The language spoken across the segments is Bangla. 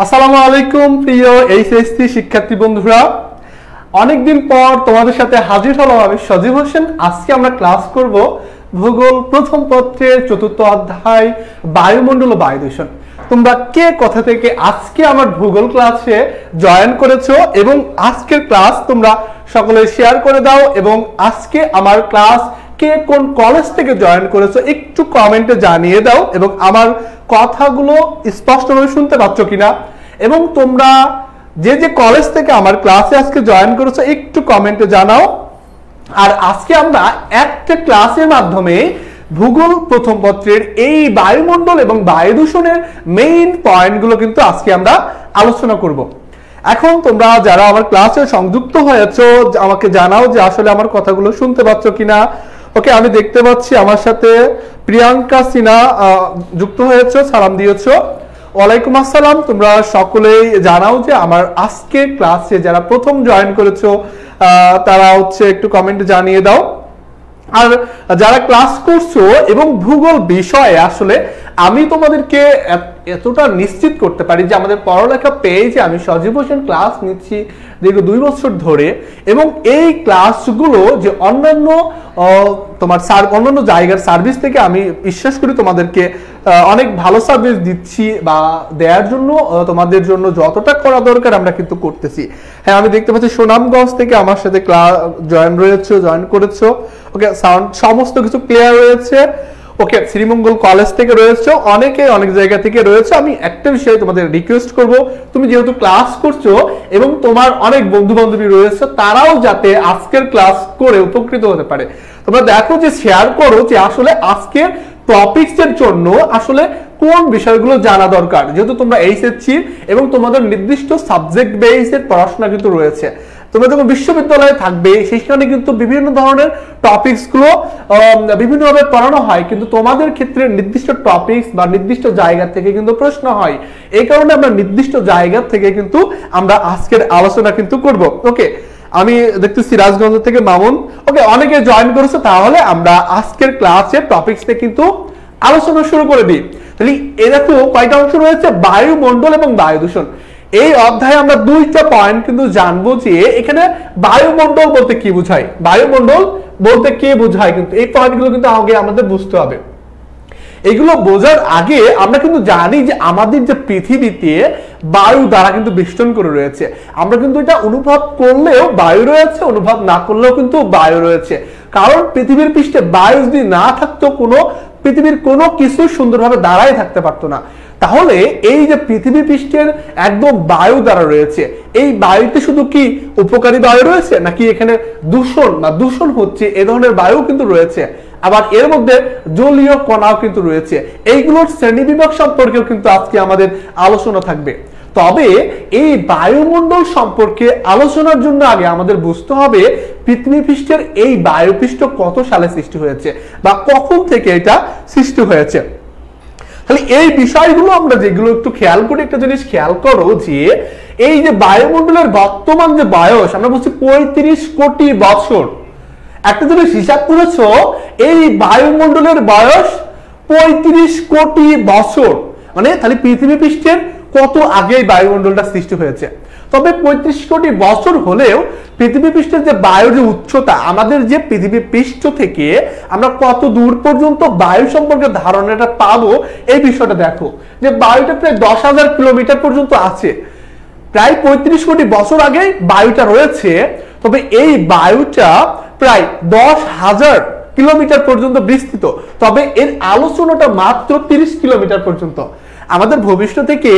আসসালামু আলাইকুম প্রিয় এইচএসসি শিক্ষার্থী বন্ধুরা, অনেকদিন পর তোমাদের সাথে হাজির হলাম আমি সজীব হোসেন। আজকে আমরা ক্লাস করব ভূগোল প্রথম পত্রের চতুর্থ অধ্যায় বায়ুমণ্ডল ও বায়ু দূষণ। তোমরা কে কোথা থেকে আজকে আমার ভূগোল ক্লাসে জয়েন করেছো এবং আজকের ক্লাস তোমরা সকলে শেয়ার করে দাও, এবং আজকে আমার ক্লাস কে কোন কলেজ থেকে জয়েন করেছো একটু কমেন্টে জানিয়ে দাও, এবং আমার কথাগুলো স্পষ্টভাবে শুনতে পাচ্ছ কিনা, এবং তোমরা যে যে কলেজ থেকে আমার ক্লাসে আজকে জয়েন করেছো একটু কমেন্টে জানাও। আর আজকে আমরা একটা ক্লাসের মাধ্যমে ভূগোল প্রথম পত্রের এই বায়ুমণ্ডল এবং বায়ু দূষণের মেইন পয়েন্টগুলো কিন্তু আজকে আমরা আলোচনা করব। এখন তোমরা যারা আমার ক্লাসে সংযুক্ত হয়েছো আমাকে জানাও যে আসলে আমার কথাগুলো শুনতে পাচ্ছ কিনা। ওকে, আমি দেখতে পাচ্ছি আমার সাথে প্রিয়াঙ্কা সিনহা যুক্ত হয়েছে, সালাম দিয়েছো। ওয়ালাইকুম আসসালাম। তোমরা সকলেই জানাও যে আমার আজকের ক্লাসে যারা প্রথম জয়েন করেছো তারা একটু কমেন্টে জানিয়ে দাও। আর যারা ক্লাস করছো এবং ভূগোল বিষয়ে আসলে আমি তোমাদেরকে এতটা নিশ্চিত করতে পারি যে আমাদের পড়ালেখা পেজে আমি সজীব হোসেন ক্লাস নিচ্ছি দীর্ঘ 2 বছর ধরে, এবং এই ক্লাসগুলো যে অন্যান্য অন্যান্য জায়গার সার্ভিস থেকে আমি বিশ্বাস করি তোমাদেরকে অনেক ভালো সার্ভিস দিচ্ছি বা দেওয়ার জন্য তোমাদের জন্য যতটা করা দরকার আমরা কিন্তু করতেছি। হ্যাঁ, আমি দেখতে পাচ্ছি সুনামগঞ্জ থেকে আমার সাথে ক্লাস জয়েন করেছো। ওকে, সাউন্ড সমস্ত কিছু ক্লিয়ার রয়েছে। ওকে, শ্রীমঙ্গল কলেজ থেকে রয়েছে, অনেকে অনেক জায়গা থেকে রয়েছে। আমি একটা বিষয় তোমাদের রিকোয়েস্ট করব, তুমি যেহেতু ক্লাস করছো এবং তোমার অনেক বন্ধু বান্ধবী রয়েছে, তারাও যাতে আজকের ক্লাস করে উপকৃত হতে পারে। তোমরা দেখো যে শেয়ার করো যে আসলে আজকের টপিকস এর জন্য আসলে কোন বিষয়গুলো জানা দরকার, যেহেতু তোমরা এইচএসসি এবং তোমাদের নির্দিষ্ট সাবজেক্ট বেসের পড়াশোনা কিন্তু রয়েছে। তোমরা যখন বিশ্ববিদ্যালয়ে থাকবে সেখানে কিন্তু বিভিন্ন ধরনের টপিকস গুলো বিভিন্নভাবে পড়ানো হয়, কিন্তু তোমাদের ক্ষেত্রে নির্দিষ্ট টপিকস বা নির্দিষ্ট জায়গা থেকে কিন্তু প্রশ্ন হয়। এই কারণে আমরা নির্দিষ্ট জায়গা থেকে কিন্তু আমরা আজকের আলোচনা কিন্তু করব। ওকে, আমি দেখতেছি সিরাজগঞ্জ থেকে মামুন। ওকে, অনেকে জয়েন করেছে, তাহলে আমরা আজকের ক্লাসের টপিকসে কিন্তু আলোচনা শুরু করে দিই। তাহলে এরকম কয়টা অংশ রয়েছে? বায়ুমণ্ডল এবং বায়ু দূষণ। এই অধ্যায়ে আমরা 2টা পয়েন্ট কিন্তু জানবো যে এখানে বায়ুমণ্ডল বলতে কি বোঝায়, বায়ুমণ্ডল বলতে কে বোঝায়, কিন্তু এই পয়েন্টগুলো কিন্তু আগে আমাদের বুঝতে হবে। এগুলো বোঝার আগে আমরা কিন্তু জানি যে আমাদের যে পৃথিবীতে বায়ু দ্বারা কিন্তু বেষ্টন করে রয়েছে। আমরা কিন্তু এটা অনুভব করলেও বায়ু রয়েছে, অনুভব না করলেও কিন্তু বায়ু রয়েছে। কারণ পৃথিবীর পৃষ্ঠে বায়ু যদি না থাকতো পৃথিবীর কোনো কিছু সুন্দরভাবে দাঁড়ায় থাকতে পারতো না। তাহলে এই যে পৃথিবী পৃষ্ঠের একদম বায়ু দ্বারা রয়েছে, এই বায়ুতে শুধু কি উপকারী বায়ু রয়েছে, নাকি এখানে দূষণ হচ্ছে এ ধরনের বায়ু কিন্তু রয়েছে। আবার এর মধ্যে জলীয় কণাও কিন্তু রয়েছে। এইগুলোর শ্রেণীবিভাগ সম্পর্কেও কিন্তু আজকে আমাদের আলোচনা থাকবে। তবে এই বায়ুমণ্ডল সম্পর্কে আলোচনার জন্য আগে আমাদের বুঝতে হবে পৃথিবী পৃষ্ঠের এই বায়ুপৃষ্ঠ কত সালে সৃষ্টি হয়েছে বা কখন থেকে এটা সৃষ্টি হয়েছে। তাহলে এই বিষয়গুলো আমরা যেগুলো একটু খেয়াল করি, একটা জিনিস খেয়াল করো যে এই যে বায়ুমণ্ডলের বর্তমান যে বয়স আমরা বলছি 35 কোটি বছর। একটা জিনিস হিসাব করেছো, এই বায়ুমণ্ডলের বয়স 35 কোটি বছর, মানে তাহলে পৃথিবী পৃষ্ঠের কত আগে বায়ুমণ্ডলটা সৃষ্টি হয়েছে। তবে 35 কোটি বছর হলেও পৃথিবী পৃষ্ঠের যে বায়ুর যে উচ্চতা, আমাদের যে পৃথিবী পৃষ্ঠ থেকে আমরা কত দূর পর্যন্ত বায়ু সম্পর্কে ধারণাটা পাবো, এই বিষয়টা দেখো যে বায়ুটা প্রায় 10,000 কিলোমিটার পর্যন্ত আছে। প্রায় 35 কোটি বছর আগে বায়ুটা রয়েছে, তবে এই বায়ুটা প্রায় 10,000 কিলোমিটার পর্যন্ত বিস্তৃত। তবে এর আলোচনাটা মাত্র 30 কিলোমিটার পর্যন্ত। আমাদের ভবিষ্যৎ থেকে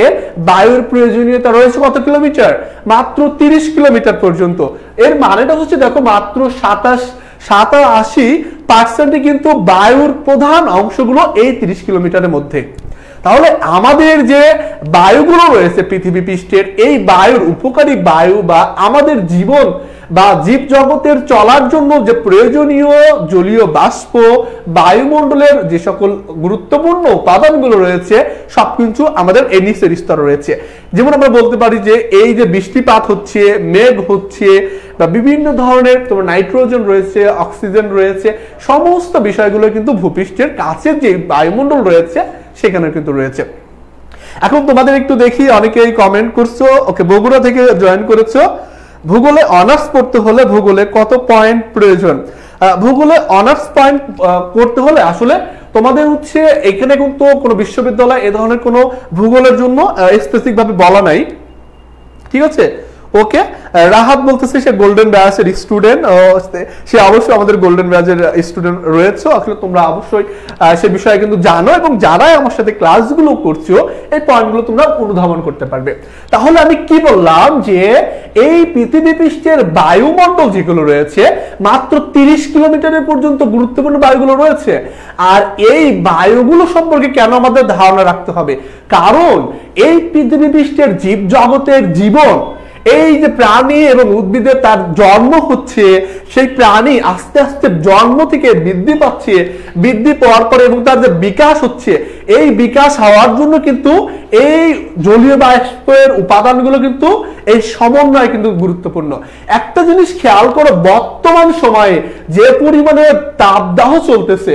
বায়ুর প্রয়োজনীয়তা রয়েছে কত কিলোমিটার? মাত্র 30 কিলোমিটার পর্যন্ত। এর মানেটা হচ্ছে দেখো, মাত্র 87% কিন্তু বায়ুর প্রধান অংশগুলো এই 30 কিলোমিটারের মধ্যে। তাহলে আমাদের যে বায়ুগুলো রয়েছে পৃথিবী পৃষ্ঠের, এই বায়ুর উপকারী বায়ু বা আমাদের জীবন বা জীব জগতের চলার জন্য যে প্রয়োজনীয় জলীয় বাষ্প, বায়ুমণ্ডলের যে সকল গুরুত্বপূর্ণ উপাদানগুলো রয়েছে সবকিছু আমাদের এই নিচের স্তরে রয়েছে। যেমন আমরা বলতে পারি যে এই যে বৃষ্টিপাত হচ্ছে, মেঘ হচ্ছে, বা বিভিন্ন ধরনের তোমার নাইট্রোজেন রয়েছে, অক্সিজেন রয়েছে, সমস্ত বিষয়গুলো কিন্তু ভূপৃষ্ঠের কাছে যে বায়ুমণ্ডল রয়েছে সেখানে কিন্তু রয়েছে। এখন তোমাদের একটু দেখি, অনেকেই কমেন্ট করছো, ওকে বগুড়া থেকে জয়েন করেছো। ভূগোলে অনার্স পড়তে হলে ভূগোলে কত পয়েন্ট প্রয়োজন? ভূগোলে অনার্স পয়েন্ট করতে হলে আসলে তোমাদের হচ্ছে এখানে কিন্তু কোনো বিশ্ববিদ্যালয় এ ধরনের কোনো ভূগোলের জন্য স্পেসিফিক ভাবে বলা নাই, ঠিক আছে? ওকে, রাহাত বলতেছে সে গোল্ডেন ব্যাচের স্টুডেন্ট, সে অবশ্যই আমাদের গোল্ডেন ব্যাচের স্টুডেন্ট রয়েছে। আসলে তোমরা অবশ্যই সে বিষয়ে কিন্তু জানো, এবং যারাই আমার সাথে ক্লাসগুলো করছো এই পয়েন্টগুলো তোমরা অনুধাবন করতে পারবে। তাহলে আমি কি বললাম যে এই পৃথিবী পৃষ্ঠের বায়ুমণ্ডল যেগুলো রয়েছে মাত্র 30 কিলোমিটারের পর্যন্ত গুরুত্বপূর্ণ বায়ুগুলো রয়েছে। আর এই বায়ুগুলো সম্পর্কে কেন আমাদের ধারণা রাখতে হবে? কারণ এই পৃথিবী পৃষ্ঠের জীব জগতের জীবন, এই যে প্রাণী এবং উদ্ভিদের তার জন্ম হচ্ছে, সেই প্রাণী আস্তে আস্তে জন্ম থেকে বৃদ্ধি পাচ্ছে, বৃদ্ধি পাওয়ার পরে এবং তার যে বিকাশ হচ্ছে, এই বিকাশ হওয়ার জন্য কিন্তু এই জলীয় বাষ্পের উপাদানগুলো কিন্তু এই সমন্বয় কিন্তু গুরুত্বপূর্ণ। একটা জিনিস খেয়াল করো, বর্তমান সময়ে যে পরিমাণে তাপদাহ চলতেছে,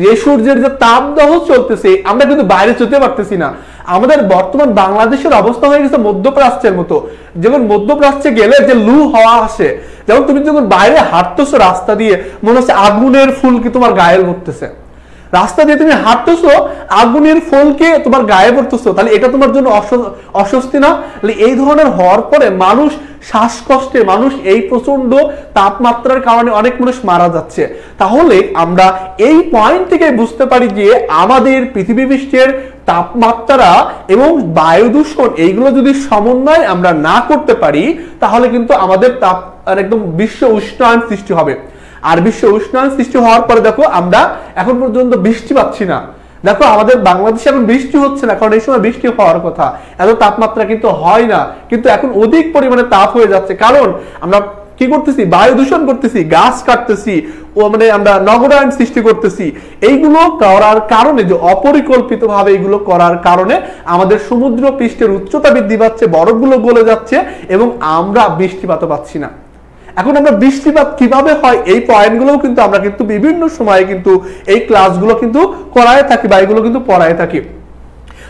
যে সূর্যের যে তাপদাহ চলতেছে, আমরা কিন্তু বাইরে যেতে পারতেছি না। আমাদের বর্তমান বাংলাদেশের অবস্থা হয়ে গেছে মধ্যপ্রাচ্যের মতো। যেমন মধ্যপ্রাচ্যে গেলে যে লু হাওয়া আসে, যেমন তুমি যখন বাইরে হাঁটতেছো রাস্তা দিয়ে, মনে হচ্ছে আগুনের ফুল কি তোমার গায়ে পড়তেছে। রাস্তা দিয়ে তুমি হাঁটতেছো, আগুনের ফুলকে তোমার গায়ে পড়তেছো, তাহলে এটা তোমার জন্য অস্বস্তি না? এই ধরনের হওয়ার পরে মানুষ শ্বাসকষ্টে, মানুষ এই প্রচন্ড তাপমাত্রার কারণে অনেক মানুষ মারা যাচ্ছে। তাহলে আমরা এই পয়েন্ট থেকে বুঝতে পারি যে আমাদের পৃথিবী পৃষ্ঠের তাপমাত্রা এবং বায়ু দূষণ এইগুলো যদি সমন্বয় আমরা না করতে পারি, তাহলে কিন্তু আমাদের একদম বিশ্ব উষ্ণায়ন সৃষ্টি হবে। আর বিশ্ব উষ্ণায়ন সৃষ্টি হওয়ার পরে দেখো আমরা এখন পর্যন্ত বৃষ্টি পাচ্ছি না। দেখো আমাদের বাংলাদেশে এখন বৃষ্টি হচ্ছে না, কারণ এই সময় বৃষ্টি হওয়ার কথা, এত তাপমাত্রা কিন্তু হয় না, কিন্তু এখন অধিক পরিমাণে তাপ হয়ে যাচ্ছে। কারণ আমরা কি করতেছি? বায়ু দূষণ করতেছি, গাছ কাটতেছি, আমরা নগরায়ন সৃষ্টি করতেছি। এইগুলো করার কারণে, যে অপরিকল্পিত ভাবে এগুলো করার কারণে আমাদের সমুদ্র পৃষ্ঠের উচ্চতা বৃদ্ধি পাচ্ছে, বরফগুলো গলে যাচ্ছে এবং আমরা বৃষ্টিপাতও পাচ্ছি না। এখন আমরা বৃষ্টিপাত কিভাবে হয় এই পয়েন্টগুলোও কিন্তু আমরা কিন্তু বিভিন্ন সময়ে কিন্তু এই ক্লাসগুলো কিন্তু করায় থাকি বা এগুলো কিন্তু পড়ায় থাকি।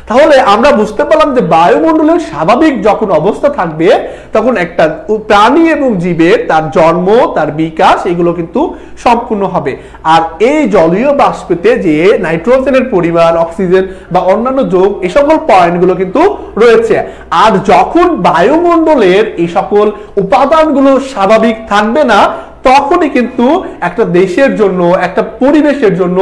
তাহলে আমরা বুঝতে পারলাম যে বায়ুমণ্ডলের স্বাভাবিক যখন অবস্থা থাকবে, তখন একটা প্রাণী এবং জীবের তার জন্ম, তার বিকাশ এগুলো কিন্তু সম্পূর্ণ হবে। আর এই জলীয় বাষ্পেতে যে নাইট্রোজেনের পরিমাণ, অক্সিজেন বা অন্যান্য যৌগ, এই সকল পয়েন্টগুলো কিন্তু রয়েছে। আর যখন বায়ুমণ্ডলের এই সকল উপাদানগুলো স্বাভাবিক থাকবে না, তখনই কিন্তু একটা দেশের জন্য, একটা পরিবেশের জন্য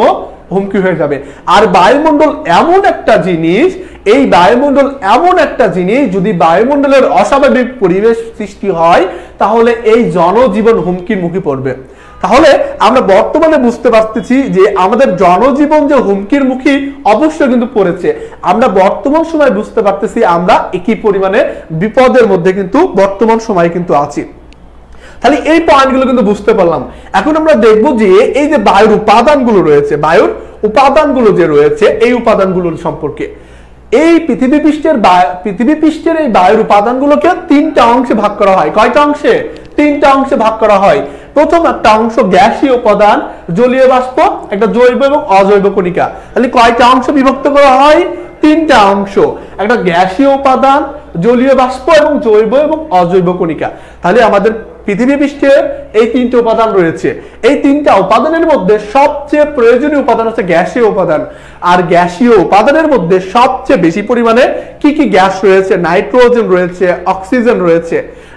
হুমকি হয়ে যাবে। আর বায়ুমণ্ডল এমন একটা জিনিস, এই বায়ুমণ্ডল এমন একটা জিনিস, যদি বায়ুমণ্ডলের অস্বাভাবিক পরিবেশ সৃষ্টি হয়, তাহলে এই জনজীবন হুমকির মুখে পড়বে। তাহলে আমরা বর্তমানে বুঝতে পারতেছি যে আমাদের জনজীবন যে হুমকির মুখে অবশ্যই কিন্তু পড়েছে। আমরা বর্তমান সময় বুঝতে পারতেছি আমরা একই পরিমাণে বিপদের মধ্যে কিন্তু বর্তমান সময় কিন্তু আছি। তাহলে এই পয়েন্টগুলো কিন্তু বুঝতে পারলাম। এখন আমরা দেখব যে এই যে বায়ুর উপাদানগুলো রয়েছে, বায়ুর উপাদানগুলো যে রয়েছে, এই উপাদানগুলোর সম্পর্কে এই পৃথিবী পৃষ্ঠের এই বায়ুর উপাদানগুলোকে তিনটা অংশে ভাগ করা হয়। কয়টা অংশে? তিনটা অংশে ভাগ করা হয়। প্রথম একটা অংশ গ্যাসীয় উপাদান, জলীয় বাষ্প, একটা জৈব এবং অজৈব কণিকা। তাহলে কয়টা অংশ বিভক্ত করা হয়? তিনটা অংশ, একটা গ্যাসীয় উপাদান, জলীয় বাষ্প এবং জৈব এবং অজৈব কণিকা। তাহলে আমাদের পৃথিবী পৃষ্ঠে এই তিনটে উপাদান রয়েছে। এই তিনটা উপাদানের মধ্যে সবচেয়ে প্রয়োজনীয় উপাদান হচ্ছে গ্যাসীয় উপাদান। আর গ্যাসীয় উপাদানের মধ্যে সবচেয়ে বেশি পরিমাণে কি কি গ্যাস রয়েছে? নাইট্রোজেন রয়েছে, অক্সিজেন রয়েছে।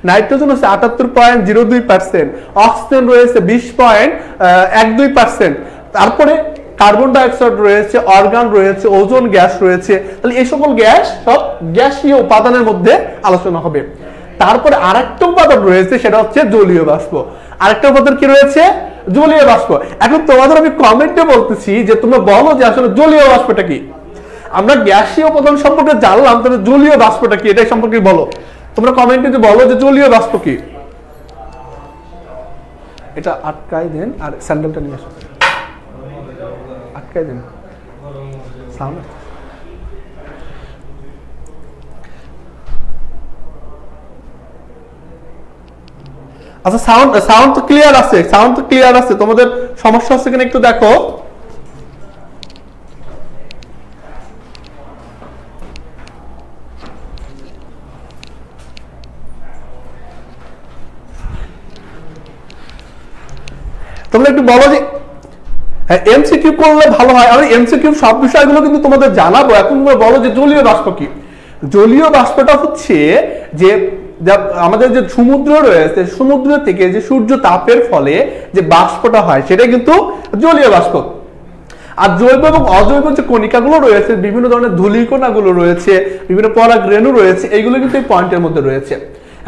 নাইট্রোজেন হচ্ছে 78.02%, অক্সিজেন রয়েছে 20.12%, তারপরে কার্বন ডাইঅক্সাইড রয়েছে, অর্গান রয়েছে, ওজোন গ্যাস রয়েছে। তাহলে এই সকল গ্যাস সব গ্যাসীয় উপাদানের মধ্যে আলোচনা হবে। তারপরে আরেকটা উপাদান রয়েছে, সেটা হচ্ছে জলীয় বাষ্প। আরেকটা উপাদান কি রয়েছে? জলীয় বাষ্প। এখন তোমাদের আমি কমেন্টে বলতেছি যে তোমরা বলো যে আসলে জলীয় বাষ্পটা কি। আমরা গ্যাসীয় উপাদান সম্পর্কে জানলাম, তাহলে জলীয় বাষ্পটা কি এটা সম্পর্কে বলো। তোমরা কমেন্টে যে বলো যে জলীয় বাষ্প কি। এটা আটকাই দেন আর স্যান্ডেলটা নিয়ে আসো, আটকাই দেন। সাউন্ড আচ্ছা, সাউন্ড তো ক্লিয়ার আছে, সাউন্ড তো ক্লিয়ার আছে। তোমাদের সমস্যা হচ্ছে কিনা একটু দেখো। তোমরা একটু বলো যে এমসিকিউ করলে ভালো হয়। আমি এমসিকিউ সব বিষয়গুলো কিন্তু তোমাদের জানাবো। এখন তোমরা বলো যে জলীয় বাষ্প কি। জলীয় বাষ্পটা হচ্ছে যে আমাদের যে সমুদ্র রয়েছে, সমুদ্র থেকে যে সূর্য তাপের ফলে যে বাষ্পটা হয় সেটা কিন্তু জলীয় বাষ্প। আর জৈব এবং অজৈব যে কণিকাগুলো রয়েছে, বিভিন্ন ধরনের ধূলিকণাগুলো রয়েছে, বিভিন্ন পরাগরেণু রয়েছে, এইগুলো কিন্তু এই পয়েন্টের মধ্যে রয়েছে।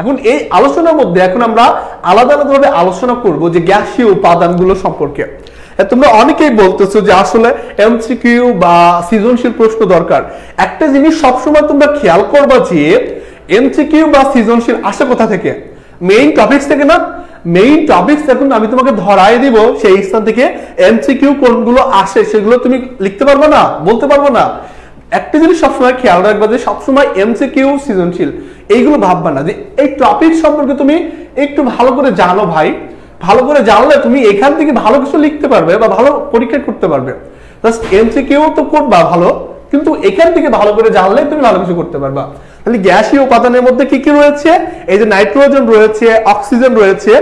এখন এই আলোচনার মধ্যে এখন আমরা আলাদা আলাদাভাবে আলোচনা করব যে গ্যাসীয় উপাদানগুলো সম্পর্কে। তোমরা অনেকেই বলতেছো যে আসলে এমসিকিউ বা সৃজনশীল প্রশ্ন দরকার। একটা জিনিস সবসময় তোমরা খেয়াল করবা যে এমসিকিউ বা সৃজনশীল আসে কোথা থেকে? মেইন টপিকস থেকে না। মেইন টপিকস এখন আমি তোমাকে ধরাই দিব, সেই স্থান থেকে এমসিকিউ কোনগুলো আসে সেগুলো তুমি লিখতে পারবে না, বলতে পারবো না। একটা জিনিস সবসময় খেয়াল রাখবা যে সবসময় এমসিকিউ সৃজনশীল এইগুলো ভাববা না যে এই টপিক সম্পর্কে তুমি একটু ভালো করে জানো ভাই। ভালো করে জানলে তুমি এখান থেকে ভালো কিছু লিখতে পারবে বা ভালো পরীক্ষা করতে পারবে। জাস্ট এমসিকিউ তো করবা ভালো, কিন্তু এখান থেকে ভালো করে জানলে তুমি ভালো কিছু করতে পারবা। তাহলে গ্যাসীয় উপাদানের মধ্যে কি কি রয়েছে? এই যে নাইট্রোজেন রয়েছে, অক্সিজেন রয়েছে,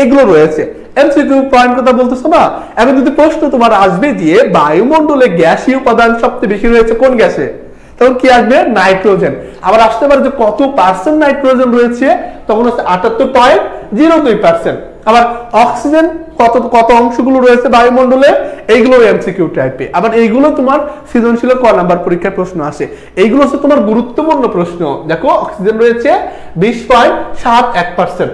এগুলো রয়েছে। এমসিকিউ পয়েন্ট কথা বলতেছো না। এখন যদি প্রশ্ন তোমার আসবে যে বায়ুমণ্ডলে গ্যাসীয় উপাদান সবচেয়ে বেশি রয়েছে কোন গ্যাসে, তখন কি আসবে? নাইট্রোজেন। আবার আসতে পারে যে কত পার্সেন্ট নাইট্রোজেন রয়েছে, তখন হচ্ছে 78.02%। আবার অক্সিজেন কত কত অংশগুলো রয়েছে বায়ুমণ্ডলে, এইগুলো এমসিকিউ টাইপে। আবার এইগুলো তোমার সৃজনশীল ক নাম্বার পরীক্ষায় প্রশ্ন আসে। এইগুলো হচ্ছে তোমার গুরুত্বপূর্ণ প্রশ্ন। দেখো অক্সিজেন রয়েছে 20.71%।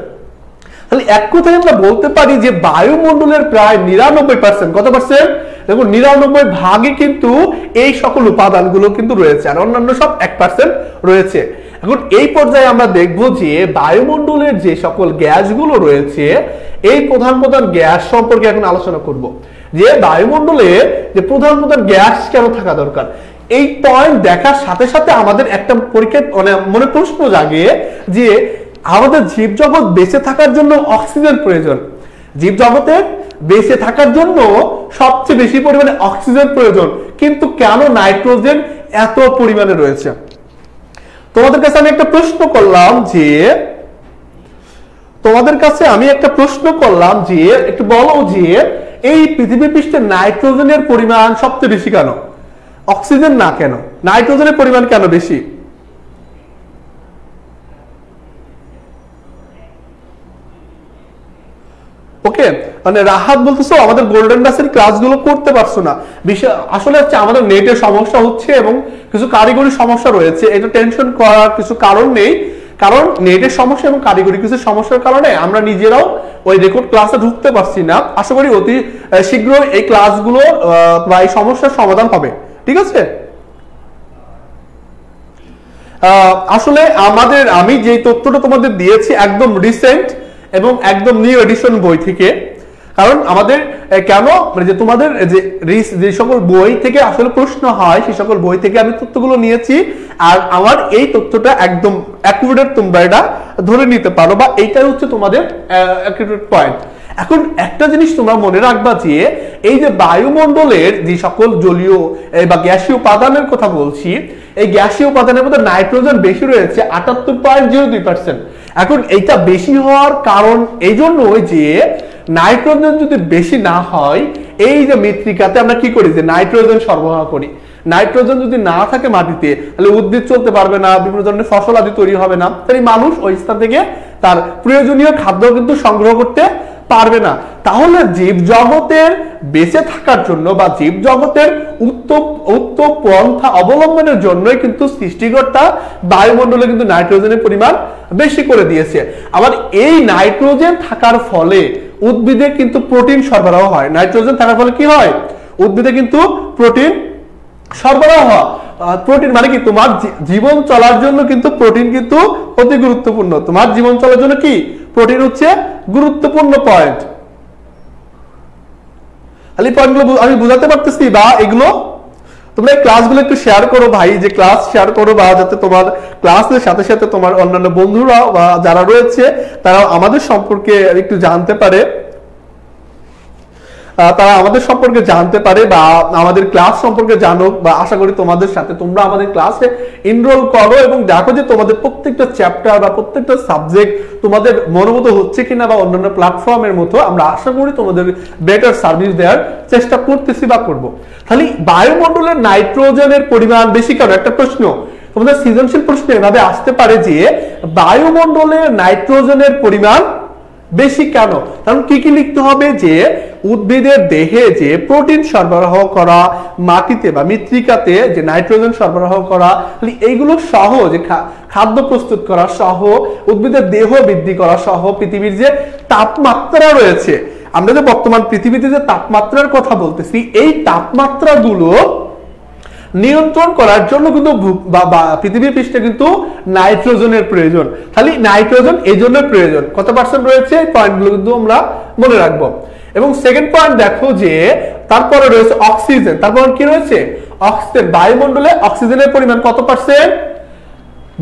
তাহলে এক কথায় আমরা বলতে পারি যে বায়ুমণ্ডলের প্রায় 99%, কত পার্সেন্ট? দেখো 99 ভাগে কিন্তু এই সকল উপাদানগুলো কিন্তু রয়েছে, আর অন্যান্য সব 1% রয়েছে। এখন এই পর্যায়ে আমরা দেখব যে বায়ুমণ্ডলের যে সকল গ্যাসগুলো রয়েছে, এই প্রধান প্রধান গ্যাস সম্পর্কে এখন আলোচনা করব। যে বায়ুমণ্ডলে যে প্রধান প্রধান গ্যাস কেন থাকা দরকার, এই পয়েন্ট দেখার সাথে সাথে আমাদের একটা পরীক্ষায় মনে প্রশ্ন জাগে যে আমাদের জীবজগৎ বেঁচে থাকার জন্য অক্সিজেন প্রয়োজন। জীবজগতের বেঁচে থাকার জন্য সবচেয়ে বেশি পরিমাণে অক্সিজেন প্রয়োজন, কিন্তু কেন নাইট্রোজেন এত পরিমাণে রয়েছে? তোমাদের কাছে আমি একটা প্রশ্ন করলাম যে একটু বলো যে এই পৃথিবী পৃষ্ঠে নাইট্রোজেনের পরিমাণ সবচেয়ে বেশি কেন? অক্সিজেন না কেন? নাইট্রোজেনের পরিমাণ কেন বেশি? ওকে, মানে রাহাত বলতেছো আমাদের গোল্ডেন ডাসের ক্লাসগুলো করতে পারছো না। বিষয় আসলে হচ্ছে আমাদের নেটের সমস্যা হচ্ছে এবং কিছু কারিগরি সমস্যা রয়েছে। এটা টেনশন করার কিছু কারণ নেই, কারণ নেটের সমস্যা এবং কারিগরি কিছু সমস্যার কারণে আমরা নিজেরাও ওই রেকর্ড ক্লাসে ঢুকতে পারছি না। আশা করি অতি শীঘ্রই এই ক্লাসগুলো বা এই সমস্যার সমাধান হবে। ঠিক আছে? আসলে আমি যে তথ্যটা তোমাদের দিয়েছি একদম রিসেন্ট এবং একদম নিউ এডিশন বই থেকে। কারণ আমাদের কেন যে তোমাদের যে সকল বই থেকে আসলে প্রশ্ন হয় সেই সকল বই থেকে আমি তথ্যগুলো নিয়েছি, আর আমার এই তথ্যটা একদম অ্যাকুরেট, তোমরা এটা ধরে নিতে পারো, বা এইটাই হচ্ছে তোমাদের অ্যাকুরেট পয়েন্ট। এখন একটা জিনিস তোমরা মনে রাখবা যে এই যে বায়ুমণ্ডলের যে সকল জলীয় বা গ্যাসীয় উপাদানের কথা বলছি, এই গ্যাসীয় উপাদানের মধ্যে নাইট্রোজেন বেশি রয়েছে 78.02%। এখন এইটা বেশি হওয়ার কারণ এই জন্যই যে নাইট্রোজেন যদি বেশি না হয়, এই যে মৃত্তিকাতে আমরা কি করি যে নাইট্রোজেন সরবরাহ করি। নাইট্রোজেন যদি না থাকে মাটিতে, তাহলে উদ্ভিদ চলতে পারবে না, বিভিন্ন ধরনের ফসল আদি তৈরি হবে না, তাই মানুষ ওই স্থান থেকে তার প্রয়োজনীয় খাদ্য কিন্তু সংগ্রহ করতে পারবে না। তাহলে জীবজগতের বেঁচে থাকার জন্য বা জীবজগতের উত্তম পন্থা অবলম্বনের জন্যই কিন্তু সৃষ্টিকর্তা বায়ুমণ্ডলে কিন্তু নাইট্রোজেনের পরিমাণ বেশি করে দিয়েছে। আবার এই নাইট্রোজেন থাকার ফলে উদ্ভিদে কিন্তু প্রোটিন সরবরাহ হয়। নাইট্রোজেন থাকার ফলে কি হয়? উদ্ভিদে কিন্তু প্রোটিন সরবরাহ হয়। প্রোটিন মানে কি? তোমার জীবন চলার জন্য কিন্তু প্রোটিন কিন্তু অতি গুরুত্বপূর্ণ। তোমার জীবন চলার জন্য কি প্রোটিন হচ্ছে গুরুত্বপূর্ণ পয়েন্ট। তাহলে পয়েন্টগুলো আমি বুঝাতে পারতেছি, বা এগুলো তোমরা এই ক্লাসগুলো একটু শেয়ার করো ভাই, যে ক্লাস শেয়ার করো, বা যাতে তোমার ক্লাসের সাথে সাথে তোমার অন্যান্য বন্ধুরা বা যারা রয়েছে তারা আমাদের সম্পর্কে একটু জানতে পারে। তারা আমাদের সম্পর্কে জানতে পারে বা আমাদের ক্লাস সম্পর্কে জানুক, বা আশা করি তোমাদের সাথে তোমরা আমাদের ক্লাসে এনরোল করো এবং দেখো যে তোমাদের প্রত্যেকটা চ্যাপ্টার বা প্রত্যেকটা সাবজেক্ট তোমাদের মনোমতো হচ্ছে কিনা, বা অন্যান্য প্ল্যাটফর্মের মতো আমরা আশা করি তোমাদের বেটার সার্ভিস দেওয়ার চেষ্টা করতেছি বা করব। তাহলে বায়ুমণ্ডলের নাইট্রোজেনের পরিমাণ বেশি কেন? একটা প্রশ্ন তোমাদের সৃজনশীল প্রশ্ন এভাবে আসতে পারে যে বায়ুমণ্ডলের নাইট্রোজেনের পরিমাণ বেশি কেন? কারণ কি কি লিখতে হবে যে উদ্ভিদের দেহে যে প্রোটিন সরবরাহ করা, মাটিতে বা মৃত্তিকাতে যে নাইট্রোজেন সরবরাহ করা, এইগুলো সহ যে খাদ্য প্রস্তুত করা সহ, উদ্ভিদের দেহ বৃদ্ধি করা সহ, পৃথিবীর যে তাপমাত্রা রয়েছে, আমরা যে বর্তমান পৃথিবীতে যে তাপমাত্রার কথা বলতেছি, এই তাপমাত্রাগুলো নিয়ন্ত্রণ করার জন্য কিন্তু পৃথিবীর পৃষ্ঠে কিন্তু নাইট্রোজেনের প্রয়োজন। তাহলে নাইট্রোজেন এই জন্য প্রয়োজন। কত পার্সেন্ট রয়েছে এই পয়েন্টগুলো কিন্তু আমরা মনে রাখবো। এবং সেকেন্ড পয়েন্ট দেখো যে তারপরে রয়েছে অক্সিজেন। তারপর কি রয়েছে? অক্সিজেন। বায়ুমণ্ডলে অক্সিজেনের পরিমাণ কত পার্সেন্ট?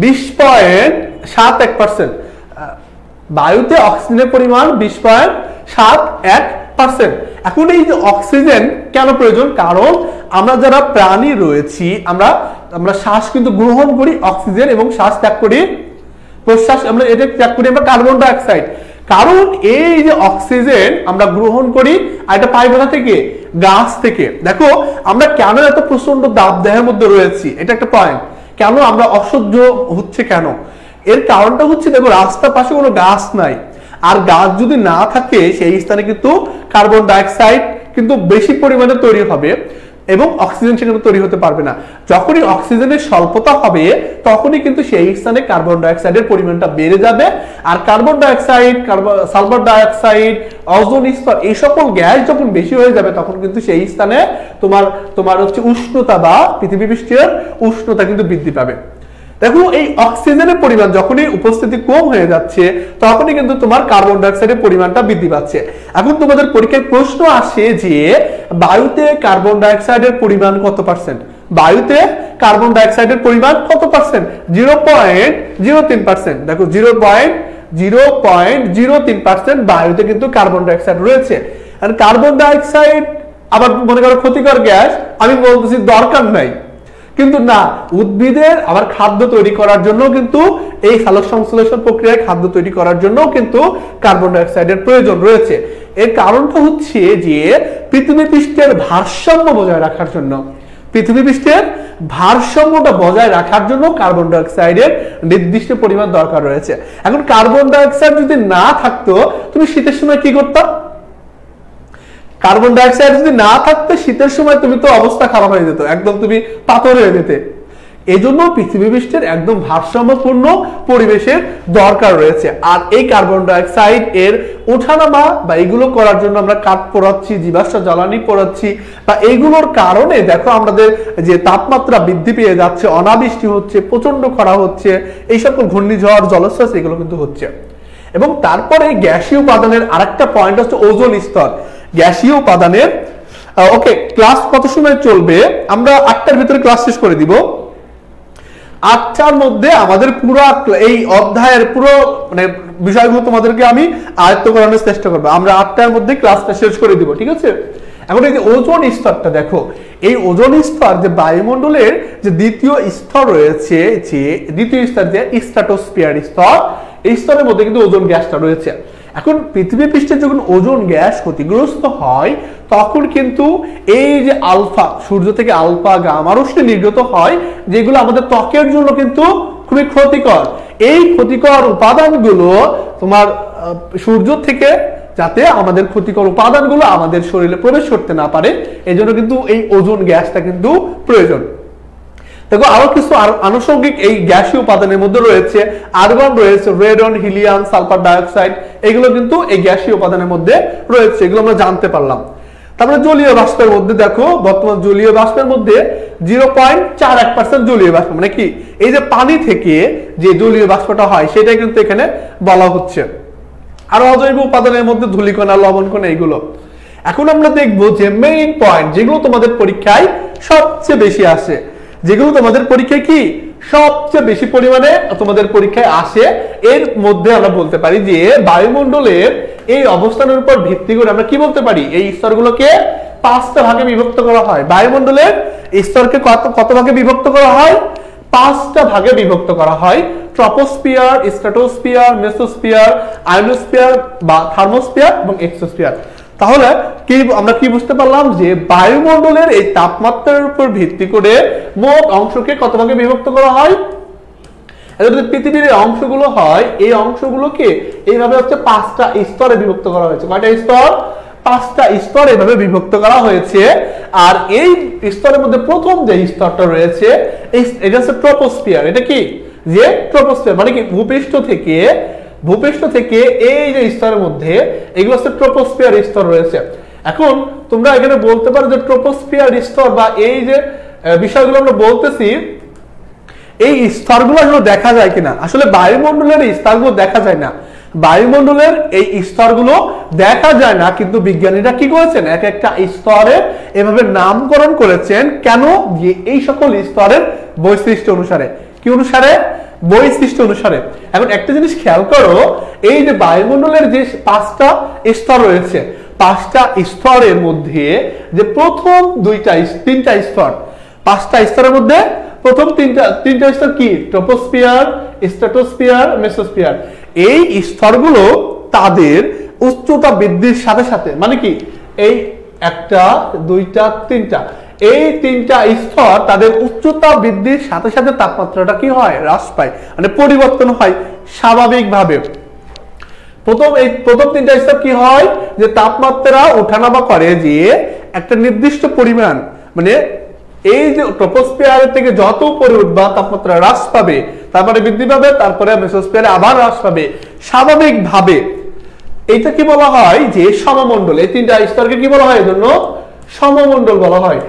20.71%। বায়ুতে অক্সিজেনের পরিমাণ 20.71%। এখন এই যে অক্সিজেন কেন প্রয়োজন? কারণ আমরা যারা প্রাণী রয়েছি, আমরা শ্বাস কিন্তু গ্রহণ করি অক্সিজেন এবং শ্বাস ত্যাগ করি প্রশ্বাস, আমরা এটা ত্যাগ করি আমরা কার্বন ডাই অক্সাইড। কারণ এই যে অক্সিজেন আমরা গ্রহণ করি, আর এটা পাই কোথা থেকে? গাছ থেকে। দেখো আমরা কেন এত প্রচন্ড দাবদাহের মধ্যে রয়েছি, এটা একটা পয়েন্ট। কেন আমরা অসহ্য হচ্ছে কেন? এর কারণটা হচ্ছে দেখো রাস্তার পাশে কোনো গাছ নাই, আর গাছ যদি না থাকে সেই স্থানে কিন্তু কার্বন ডাই অক্সাইড কিন্তু বেশি পরিমাণে তৈরি হবে এবং অক্সিজেন সেখানে তৈরি হতে পারবে না। যখনই অক্সিজেনের স্বল্পতা হবে তখনই কিন্তু সেই স্থানে কার্বন ডাই অক্সাইডের পরিমাণটা বেড়ে যাবে, আর carbon die oxide, sulphur die oxide, ozone স্তর, এই সকল গ্যাস যখন বেশি হয়ে যাবে তখন কিন্তু সেই স্থানে তোমার হচ্ছে উষ্ণতা বা পৃথিবী পৃষ্ঠের উষ্ণতা কিন্তু বৃদ্ধি পাবে। দেখো এই অক্সিজেনের পরিমাণ যখনই উপস্থিতি কম হয়ে যাচ্ছে তখনই কিন্তু তোমার কার্বন ডাই অক্সাইডের পরিমাণটা বৃদ্ধি পাচ্ছে। এখন তোমাদের পরীক্ষায় প্রশ্ন আসে যে বায়ুতে কার্বন ডাই অক্সাইডের পরিমাণ কত পার্সেন্ট? বায়ুতে কার্বন ডাই অক্সাইডের পরিমাণ কত পার্সেন্ট? 0.03%। দেখো 0.03% বায়ুতে কিন্তু কার্বন ডাই অক্সাইড রয়েছে। আর কার্বন ডাই অক্সাইড আবার মনে করো ক্ষতিকর গ্যাস, আমি বলতেছি দরকার নাই, কিন্তু না, উদ্ভিদের আবার খাদ্য তৈরি করার জন্য কিন্তু এই সালোকসংশ্লেষণ প্রক্রিয়ায় খাদ্য তৈরি করার জন্য কিন্তু কার্বন ডাই অক্সাইডের প্রয়োজন রয়েছে। এর কারণটা হচ্ছে যে পৃথিবী পৃষ্ঠের ভারসাম্য বজায় রাখার জন্য, পৃথিবী পৃষ্ঠের ভারসাম্যটা বজায় রাখার জন্য কার্বন ডাই অক্সাইডের নির্দিষ্ট পরিমাণ দরকার রয়েছে। এখন কার্বন ডাই অক্সাইড যদি না থাকতো তুমি শীতের সময় কি করতে? কার্বন ডাই অক্সাইড যদি না থাকতো শীতের সময় তুমি তো অবস্থা খারাপ হয়ে যেত, একদম তুমি পাথর হয়ে যেতে। এই জন্য পৃথিবী পৃষ্ঠের একদম ভারসাম্যপূর্ণ পরিবেশের দরকার রয়েছে। আর এই কার্বন ডাই অক্সাইড এর ওঠানামা বা এগুলো করার জন্য আমরা কাঠ পোড়াচ্ছি, জীবাশ্ম জ্বালানি পোড়াচ্ছি, বা এইগুলোর কারণে দেখো আমাদের যে তাপমাত্রা বৃদ্ধি পেয়ে যাচ্ছে, অনাবৃষ্টি হচ্ছে, প্রচন্ড খরা হচ্ছে, এই সকল ঘূর্ণিঝড়, জলোচ্ছ্বাস এগুলো কিন্তু হচ্ছে। এবং তারপরে গ্যাসীয় উপাদানের আরেকটা পয়েন্ট হচ্ছে ওজোন স্তর। গ্যাসীয় উপাদানের ওকে, ক্লাস কত সময় চলবে? আমরা 8টার ভিতরে ক্লাস শেষ করে দিব। 8টার মধ্যে আমাদের পুরো এই অধ্যায়ের পুরো মানে বিষয়গুলো তোমাদেরকে আমি আয়ত্ত করানোর চেষ্টা করব। আমরা 8টার মধ্যে ক্লাসটা শেষ করে দিব, ঠিক আছে? এখন এই যে ওজোন স্তরটা দেখো, এই ওজোন স্তর যে বায়ুমণ্ডলের যে দ্বিতীয় স্তর রয়েছে, যে দ্বিতীয় স্তর যে স্ট্র্যাটোস্ফিয়ার স্তর, এই স্তরের মধ্যে কিন্তু ওজোন গ্যাসটা রয়েছে। এখন পৃথিবী পৃষ্ঠে যখন ওজোন গ্যাস ক্ষতিগ্রস্ত হয় তখন কিন্তু এই যে আলফা, সূর্য থেকে আলফা গামা রশ্মি নির্গত হয়, যেগুলো আমাদের ত্বকের জন্য কিন্তু খুবই ক্ষতিকর। এই ক্ষতিকর উপাদানগুলো তোমার সূর্য থেকে যাতে আমাদের ক্ষতিকর উপাদানগুলো আমাদের শরীরে প্রবেশ করতে না পারে, এজন্য কিন্তু এই ওজোন গ্যাসটা কিন্তু প্রয়োজন। দেখো আরো কিছু আনুষঙ্গিক এই গ্যাসীয় উপাদানের মধ্যে রয়েছে আর্গন রয়েছে, radon, helium, sulphur die oxide, এগুলো কিন্তু এই গ্যাসীয় উপাদানের মধ্যে রয়েছে, এগুলো আমরা জানতে পারলাম। তারপরে জলীয় বাষ্পের মধ্যে দেখো, বর্তমান জলীয় বাষ্পের মধ্যে 0.41% জলীয় বাষ্প, মানে কি এই যে পানি থেকে যে জলীয় বাষ্পটা হয় সেটাই কিন্তু এখানে বলা হচ্ছে। আর অজৈব উপাদানের মধ্যে ধূলিকণা, লবণকণা, এগুলো। এখন আমরা দেখবো যে মেইন পয়েন্ট যেগুলো তোমাদের পরীক্ষায় সবচেয়ে বেশি আসে, যেগুলো তোমাদের পরীক্ষায় কি সবচেয়ে বেশি পরিমাণে তোমাদের পরীক্ষায় আসে, এর মধ্যে আমরা বলতে পারি যে বায়ুমণ্ডলের এই অবস্থানের উপর ভিত্তি করে আমরা কি বলতে পারি, এই স্তরগুলোকে 5টা ভাগে বিভক্ত করা হয়। বায়ুমণ্ডলের স্তরকে কত ভাগে বিভক্ত করা হয়? 5টা ভাগে বিভক্ত করা হয়। ট্রপোস্ফিয়ার, স্ট্র্যাটোস্ফিয়ার, মেসোস্ফিয়ার, আয়োনোস্ফিয়ার বা থার্মোস্ফিয়ার এবং এক্সোস্ফিয়ার। তাহলে কি আমরা কি বুঝতে পারলাম যে বায়ুমণ্ডলের এই তাপমাত্রার উপর ভিত্তি করে মোট অংশকে কত ভাগে বিভক্ত করা হয়। যদি পৃথিবীর অংশগুলো হয়, এই অংশগুলোকে এইভাবে হচ্ছে 5টা স্তরে বিভক্ত করা হয়েছে। কয়টা স্তর? 5টা স্তর এভাবে বিভক্ত করা হয়েছে। আর এই স্তরের মধ্যে প্রথম যে স্তরটা রয়েছে এটা হচ্ছে ট্রপোস্ফিয়ার। এটা কি যে ট্রপোস্ফিয়ার মানে কি ভূপৃষ্ঠ থেকে এই যে স্তরের মধ্যে এগুলো হচ্ছে ট্রপোস্ফিয়ার স্তর রয়েছে। এখন তোমরা এখানে বলতে পারো যে ট্রপোস্ফিয়ার স্তর বা এই যে বিষয়গুলো আমরা বলতেছি, এই স্তরগুলো আসলে দেখা যায় কিনা? আসলে বায়ুমণ্ডলের এই স্তরগুলো দেখা যায় না। বায়ুমণ্ডলের এই স্তরগুলো দেখা যায় না, কিন্তু বিজ্ঞানীরা কি করেছেন, এক একটা স্তরে এভাবে নামকরণ করেছেন। কেন? যে এই সকল স্তরের বৈশিষ্ট্য অনুসারে। কি অনুসারে? বৈশিষ্ট্য অনুসারে। এখন একটা জিনিস খেয়াল করো, এই যে বায়ুমণ্ডলের যে 5টা স্তর রয়েছে, 5টা স্তরের মধ্যে যে প্রথম তিনটা স্তর, 5টা স্তরের মধ্যে প্রথম তিনটা স্তর কি? Troposphere, stratosphere, mesosphere. এই স্তরগুলো তাদের উচ্চতা বৃদ্ধির সাথে সাথে মানে কি এই 1টা 2টা 3টা এই 3টা স্তর তাদের উচ্চতা বৃদ্ধির সাথে সাথে তাপমাত্রাটা কি হয়? হ্রাস পায়, মানে পরিবর্তন হয় স্বাভাবিকভাবে। প্রথম 3টা স্তর কি হয়? যে তাপমাত্রা ওঠানামা করে, যে একটা নির্দিষ্ট পরিমাণ, মানে এই যে ট্রপোস্ফিয়ার থেকে যত উপরে উঠবা তাপমাত্রা হ্রাস পাবে, তারপরে বৃদ্ধি পাবে, তারপরে মেসোস্ফিয়ারে আবার হ্রাস পাবে স্বাভাবিকভাবে। এইটা কি বলা হয়? যে সমমণ্ডল। এই 3টা স্তরকে কি বলা হয়? এজন্য সমমণ্ডল বলা হয়।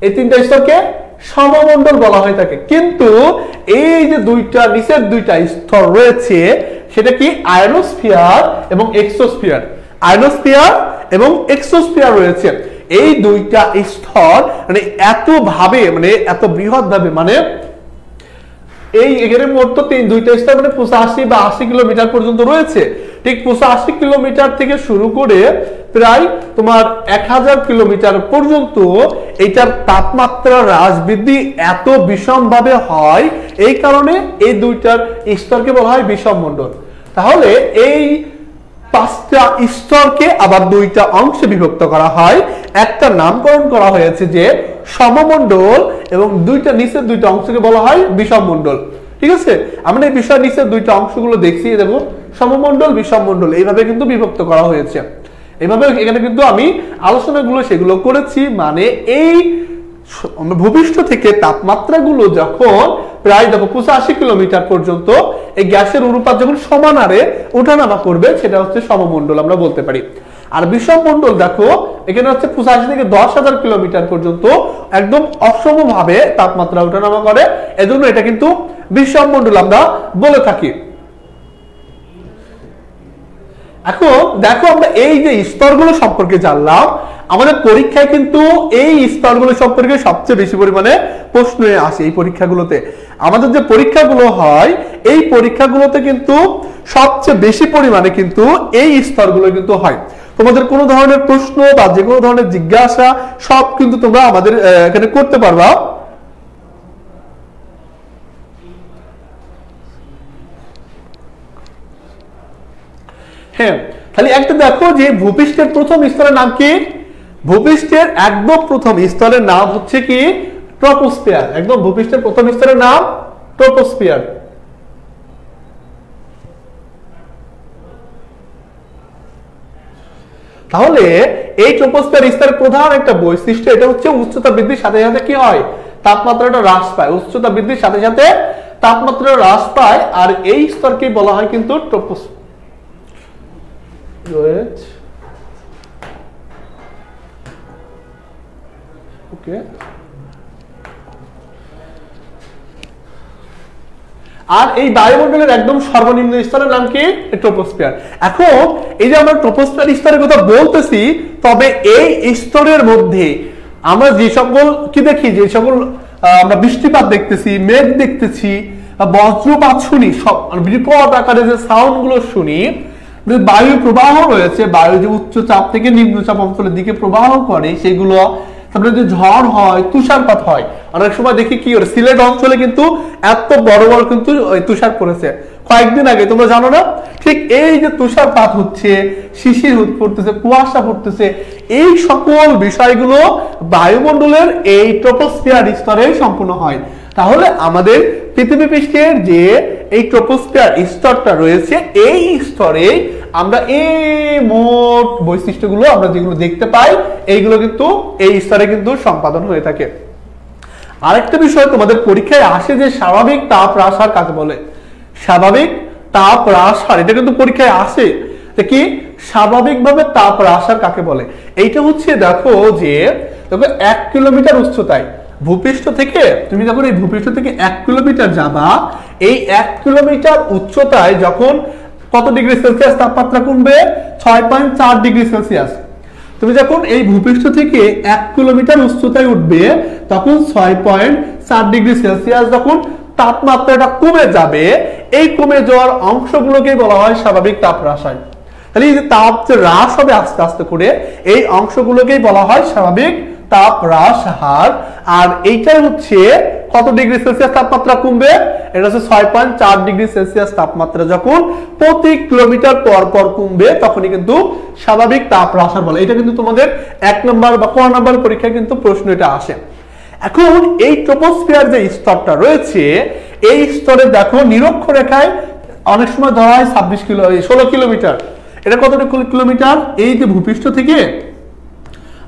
এই 3টা স্তরকে সমমণ্ডল বলা হয় থাকে। কিন্তু এই যে নিচের 2টা স্তর রয়েছে সেটা কি? আয়োনোস্ফিয়ার এবং এক্সোস্ফিয়ার। আয়োনোস্ফিয়ার এবং এক্সোস্ফিয়ার রয়েছে। এই 2টা স্তর মানে এত বৃহৎ ভাবে, মানে এই এখানে মোট তো 2টা স্তর মানে 85 বা 80 কিলোমিটার পর্যন্ত রয়েছে। ঠিক 85 কিলোমিটার থেকে শুরু করে প্রায় তোমার 1000 কিলোমিটার পর্যন্ত এইটার তাপমাত্রা হ্রাস বৃদ্ধি এত বিষম ভাবে হয়। এই কারণে এই 2টার স্তরকে বলা হয় বিষমমণ্ডল। তাহলে এই 5টা স্তরকে আবার 2টা অংশে বিভক্ত করা হয়। একটা নামকরণ করা হয়েছে যে সমমণ্ডল, এবং নিচের 2টা অংশকে বলা হয় বিষমমণ্ডল। ঠিক আছে, আমরা এই বিষয় নিচের 2টা অংশগুলো দেখছি, দেখো সমমণ্ডল, বিষমমণ্ডল এইভাবে কিন্তু বিভক্ত করা হয়েছে। এইভাবে এখানে কিন্তু আমি আলোচনাগুলো সেগুলো করেছি। মানে এই ভূপৃষ্ঠ থেকে তাপমাত্রাগুলো যখন প্রায় দেখো 85 কিলোমিটার পর্যন্ত এই গ্যাসের অনুপাত যখন সমান হারে ওঠানামা করবে, সেটা হচ্ছে সমমণ্ডল আমরা বলতে পারি। আর বিষমমণ্ডল দেখো এখানে হচ্ছে 85 থেকে 10,000 কিলোমিটার পর্যন্ত একদম অসমভাবে তাপমাত্রা ওঠানামা করে, এজন্য এটা কিন্তু বিষমমণ্ডল আমরা বলে থাকি। এখন দেখো আমরা এই যে স্তরগুলো সম্পর্কে জানলাম, আমাদের পরীক্ষায় কিন্তু এই স্তরগুলো সম্পর্কে সবচেয়ে বেশি পরিমাণে প্রশ্ন আসে। এই পরীক্ষাগুলোতে আমাদের যে পরীক্ষাগুলো হয়, এই পরীক্ষাগুলোতে কিন্তু সবচেয়ে বেশি পরিমাণে কিন্তু এই স্তরগুলো কিন্তু হয়। তোমাদের কোনো ধরনের প্রশ্ন বা যে কোনো ধরনের জিজ্ঞাসা সব কিন্তু তোমরা আমাদের এখানে করতে পারবা। হ্যাঁ, তাহলে একটা দেখো যে ভূপৃষ্ঠের প্রথম স্তরের নাম কি? ভূপৃষ্ঠের একদম প্রথম স্তরের নাম হচ্ছে কি? ট্রপোস্ফিয়ার। একদম ভূপৃষ্ঠের প্রথম স্তরের নাম ট্রপোস্ফিয়ার। তাহলে এই ট্রপোস্ফিয়ার স্তরের প্রধান একটা বৈশিষ্ট্য এটা হচ্ছে উচ্চতা বৃদ্ধির সাথে সাথে কি হয়? তাপমাত্রাটা হ্রাস পায়। উচ্চতা বৃদ্ধির সাথে সাথে তাপমাত্রা হ্রাস পায়, আর এই স্তরকে বলা হয় কিন্তু ট্রপোস্ফিয়ার। ওকে, আর এই বায়ুমণ্ডলের একদম সর্বনিম্ন স্তরের নাম কি? ট্রপোস্ফিয়ার। এখন এই যে আমরা ট্রপোস্ফিয়ার স্তরের কথা বলতেছি, তবে এই স্তরের মধ্যে আমরা যে সকল কি দেখি, যে সকল আমরা বৃষ্টিপাত দেখতেছি, মেঘ দেখতেছি, বজ্রপাত শুনি, সব বিকট আকারে যে সাউন্ড গুলো শুনি, বায়ু প্রবাহ রয়েছে, বায়ু যে উচ্চ চাপ থেকে নিম্ন চাপ অঞ্চলের দিকে প্রবাহ করে সেগুলো, তারপরে যে ঝড় হয়, তুষারপাত হয়। অনেক সময় দেখি কি সিলেট অঞ্চলে কিন্তু এত বড় বড় কিন্তু তুষার পড়েছে কয়েকদিন আগে, তোমরা জানো না? ঠিক এই যে তুষারপাত হচ্ছে, শিশির পড়তেছে, কুয়াশা পড়তেছে, এই সকল বিষয়গুলো বায়ুমণ্ডলের এই ট্রপোস্ফিয়ার স্তরে সম্পূর্ণ হয়। তাহলে আমাদের পৃথিবী পৃষ্ঠের যে এই ট্রপোস্ফিয়ার স্তরটা রয়েছে, এই স্তরে আমরা এই মোট বৈশিষ্ট্যগুলো আমরা যেগুলো দেখতে পাই, এইগুলো কিন্তু এই স্তরে কিন্তু সম্পাদন হয়ে থাকে। আরেকটা বিষয় তোমাদের পরীক্ষায় আসে যে স্বাভাবিক তাপ হ্রাস হার কাকে বলে। স্বাভাবিক তাপ হ্রাস হার, এটা কিন্তু পরীক্ষায় আসে কি স্বাভাবিকভাবে তাপ হ্রাস হার কাকে বলে। এইটা হচ্ছে দেখো যে 1 কিলোমিটার উচ্চতায় ভূপৃষ্ঠ থেকে, তুমি যখন এই ভূপৃষ্ঠ থেকে 1 কিলোমিটার যাবা, এই 1 কিলোমিটার উচ্চতায় যখন কত ডিগ্রি সেলসিয়াস তাপমাত্রা কমবে? 6.4 ডিগ্রি সেলসিয়াস। তুমি যখন এই ভূপৃষ্ঠ থেকে 1 কিলোমিটার উচ্চতায় উঠবে, তখন 6.4 ডিগ্রি সেলসিয়াস যখন তাপমাত্রাটা কমে যাবে, এই কমে যাওয়ার অংশগুলোকে বলা হয় স্বাভাবিক তাপ হ্রাস হার। তাহলে এই যে তাপ যে হ্রাস হবে আস্তে আস্তে করে, এই অংশগুলোকেই বলা হয় স্বাভাবিক তাপ হ্রাস হার। আর এইটাই হচ্ছে কত ডিগ্রি সেলসিয়াস তাপমাত্রা কমবে? এটা হচ্ছে 6.4 ডিগ্রি সেলসিয়াস তাপমাত্রা যখন প্রতি কিলোমিটার পর পর কমবে, তখনই কিন্তু স্বাভাবিক তাপ হ্রাস হার বলে। এটা কিন্তু তোমাদের 1 নম্বর বা ক নম্বর পরীক্ষায় কিন্তু প্রশ্ন এটা আসে। এখন এই ট্রপোস্ফিয়ার যে স্তরটা রয়েছে, এই স্তরে দেখো নিরক্ষরেখায় অনেক সময় ধরা হয় 16 কিলোমিটার। এটা কতটুকু কিলোমিটার? এই যে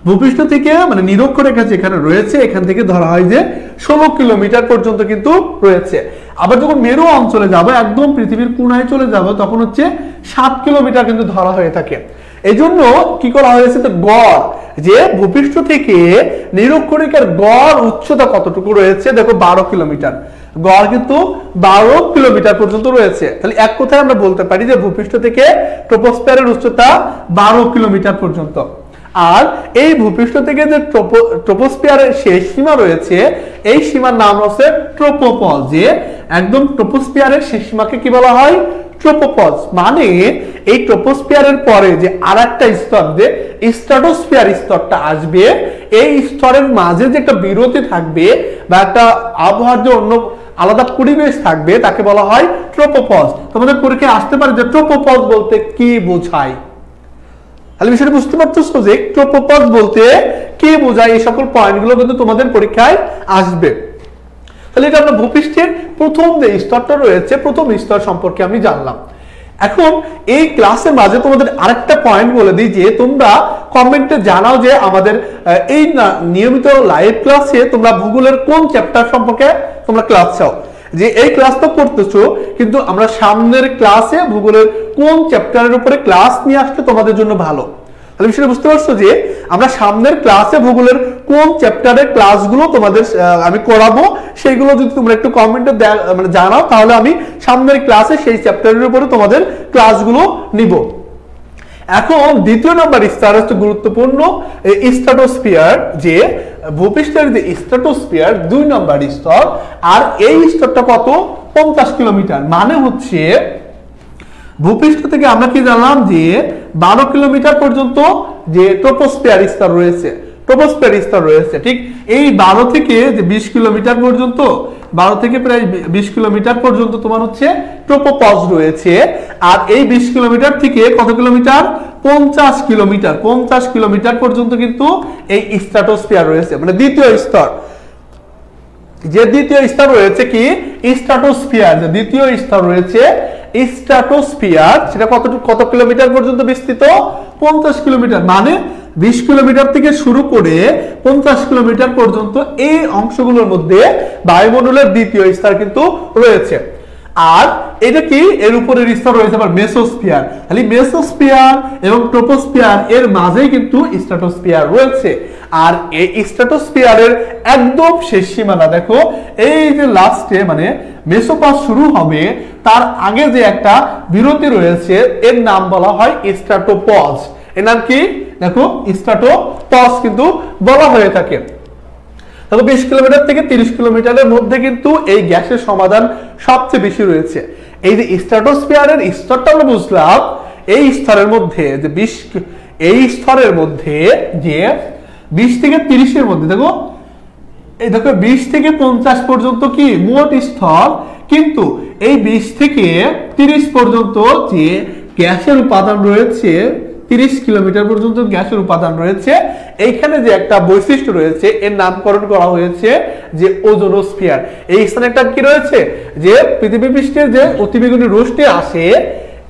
ভূপৃষ্ঠ থেকে মানে নিরক্ষরেখা যেখানে রয়েছে, এখান থেকে ধরা হয় যে 16 কিলোমিটার পর্যন্ত কিন্তু রয়েছে। আবার যখন মেরু অঞ্চলে যাবো, একদম পৃথিবীর কোণায় চলে যাব, তখন হচ্ছে 7 কিলোমিটার কিন্তু ধরা হয়ে থাকে। এই জন্য কি করা হয়েছে, তো গড় যে ভূপৃষ্ঠ থেকে নিরক্ষরেখার গড় উচ্চতা কতটুকু রয়েছে, দেখো 12 কিলোমিটার। গড় কিন্তু 12 কিলোমিটার পর্যন্ত রয়েছে। তাহলে এক কথায় আমরা বলতে পারি যে ভূপৃষ্ঠ থেকে ট্রপোস্ফিয়ারের উচ্চতা 12 কিলোমিটার পর্যন্ত। আর এই ভূপৃষ্ঠ থেকে যে ট্রপোস্ফিয়ারের শেষ সীমা রয়েছে, এই সীমার নাম হচ্ছে ট্রোপোপজ। যে একদম ট্রপোস্ফিয়ারের শেষ সীমাকে কি বলা হয়? ট্রোপোপজ। মানে এই ট্রপোস্ফিয়ারের পরে যে আরেকটা স্তর, যে স্ট্র্যাটোস্ফিয়ার স্তরটা আসবে, এই স্তরের মাঝে যে একটা বিরতি থাকবে বা একটা আবহাওয়ার যে অন্য আলাদা পরিবেশ থাকবে, তাকে বলা হয় ট্রোপোপজ। তোমাদের পরীক্ষায় আসতে পারে যে ট্রোপোপজ বলতে কি বোঝায়। তাহলে বিষয়টা বুঝতে পারছো যে ট্রোপোপজ বলতে কি বোঝায়, এই সকল পয়েন্টগুলো কিন্তু তোমাদের পরীক্ষায় আসবে। তাহলে এটা আমরা ভূপৃষ্ঠের প্রথম যে স্তরটা রয়েছে, প্রথম স্তর সম্পর্কে আমি জানলাম। এখন এই ক্লাসের মাঝে তোমাদের আরেকটা পয়েন্ট বলে দিই যে তোমরা কমেন্টে জানাও যে আমাদের এই নিয়মিত লাইভ ক্লাসে তোমরা ভূগোলের কোন চ্যাপ্টার সম্পর্কে তোমরা ক্লাস চাও। যে এই ক্লাস তো করতেছো, কিন্তু আমরা সামনের ক্লাসে ভূগোলের কোন চ্যাপ্টারের উপরে ক্লাস নিয়ে আসলে তোমাদের জন্য ভালো। তাহলে বিষয়টা বুঝতে পারছো যে আমরা সামনের ক্লাসে ভূগোলের কোন চ্যাপ্টারের ক্লাসগুলো তোমাদের আমি করাবো, সেইগুলো যদি তোমরা একটু কমেন্টে মানে জানাও, তাহলে আমি সামনের ক্লাসে সেই চ্যাপ্টারের উপরে তোমাদের ক্লাসগুলো নিব। এখন দ্বিতীয় নম্বর স্তর হচ্ছে গুরুত্বপূর্ণ স্ট্র্যাটোস্ফিয়ার। যে ভূপৃষ্ঠের যে স্ট্র্যাটোস্ফিয়ার 2 নম্বর স্তর, আর এই স্তরটা কত? 50 কিলোমিটার। মানে হচ্ছে ভূপৃষ্ঠ থেকে আমরা কি জানলাম যে 12 কিলোমিটার পর্যন্ত যে ট্রপোস্ফিয়ার স্তর রয়েছে, ঠিক এই 12 থেকে যে 20 কিলোমিটার পর্যন্ত, 12 থেকে প্রায় 20 কিলোমিটার পর্যন্ত তোমার হচ্ছে ট্রোপোপজ রয়েছে। আর এই 20 কিলোমিটার থেকে কত কিলোমিটার? 50 কিলোমিটার। 50 কিলোমিটার পর্যন্ত কিন্তু এই স্ট্র্যাটোস্ফিয়ার রয়েছে, মানে দ্বিতীয় স্তর। যে দ্বিতীয় স্তর রয়েছে কি স্ট্র্যাটোস্ফিয়ার, যে দ্বিতীয় স্তর রয়েছে স্ট্র্যাটোস্ফিয়ার, সেটা কত কিলোমিটার পর্যন্ত বিস্তৃত? 50 কিলোমিটার। মানে 20 কিলোমিটার থেকে শুরু করে 50 কিলোমিটার পর্যন্ত এই অংশগুলোর মধ্যে বায়ুমণ্ডলের দ্বিতীয় স্তর কিন্তু রয়েছে। আর এটা কি এর উপরের স্তর রয়েছে আবার মেসোস্ফিয়ার। তাহলে মেসোস্ফিয়ার এবং ট্রোপোস্ফিয়ার এর মাঝেই কিন্তু স্ট্র্যাটোস্ফিয়ার রয়েছে। আর এই স্ট্র্যাটোস্ফিয়ারের একদম শেষ সীমানা দেখো, এই যে লাস্টে মানে মেসোপজ শুরু হবে তার আগে যে একটা বিরতি রয়েছে, এর নাম বলা হয় স্ট্র্যাটোপজ। এর নাম কি? দেখো স্ট্র্যাটোপজ কিন্তু বলা হয়ে থাকে। তবে 20 কিলোমিটার থেকে 30 কিলোমিটারের মধ্যে কিন্তু এই গ্যাসের সমাধান সবচেয়ে বেশি রয়েছে। এই যে স্ট্র্যাটোস্ফিয়ারের স্তরটা আমরা বুঝলাম, এই স্তরের মধ্যে যে 20 এই স্তরের মধ্যে যে 20 থেকে 30 এর মধ্যে দেখো এই দেখো 20 থেকে 50 পর্যন্ত কি মোট স্তর, কিন্তু এই 20 থেকে 30 পর্যন্ত যে গ্যাসের উপাদান রয়েছে 30 কিলোমিটার পর্যন্ত গ্যাসের উপাদান রয়েছে, এইখানে যে একটা বৈশিষ্ট্য রয়েছে এর নামকরণ করা হয়েছে যে ওজোনোস্ফিয়ার। এই স্থানে একটা কি রয়েছে যে পৃথিবী পৃষ্ঠে যে অতিবেগুনি রশ্মি আসে,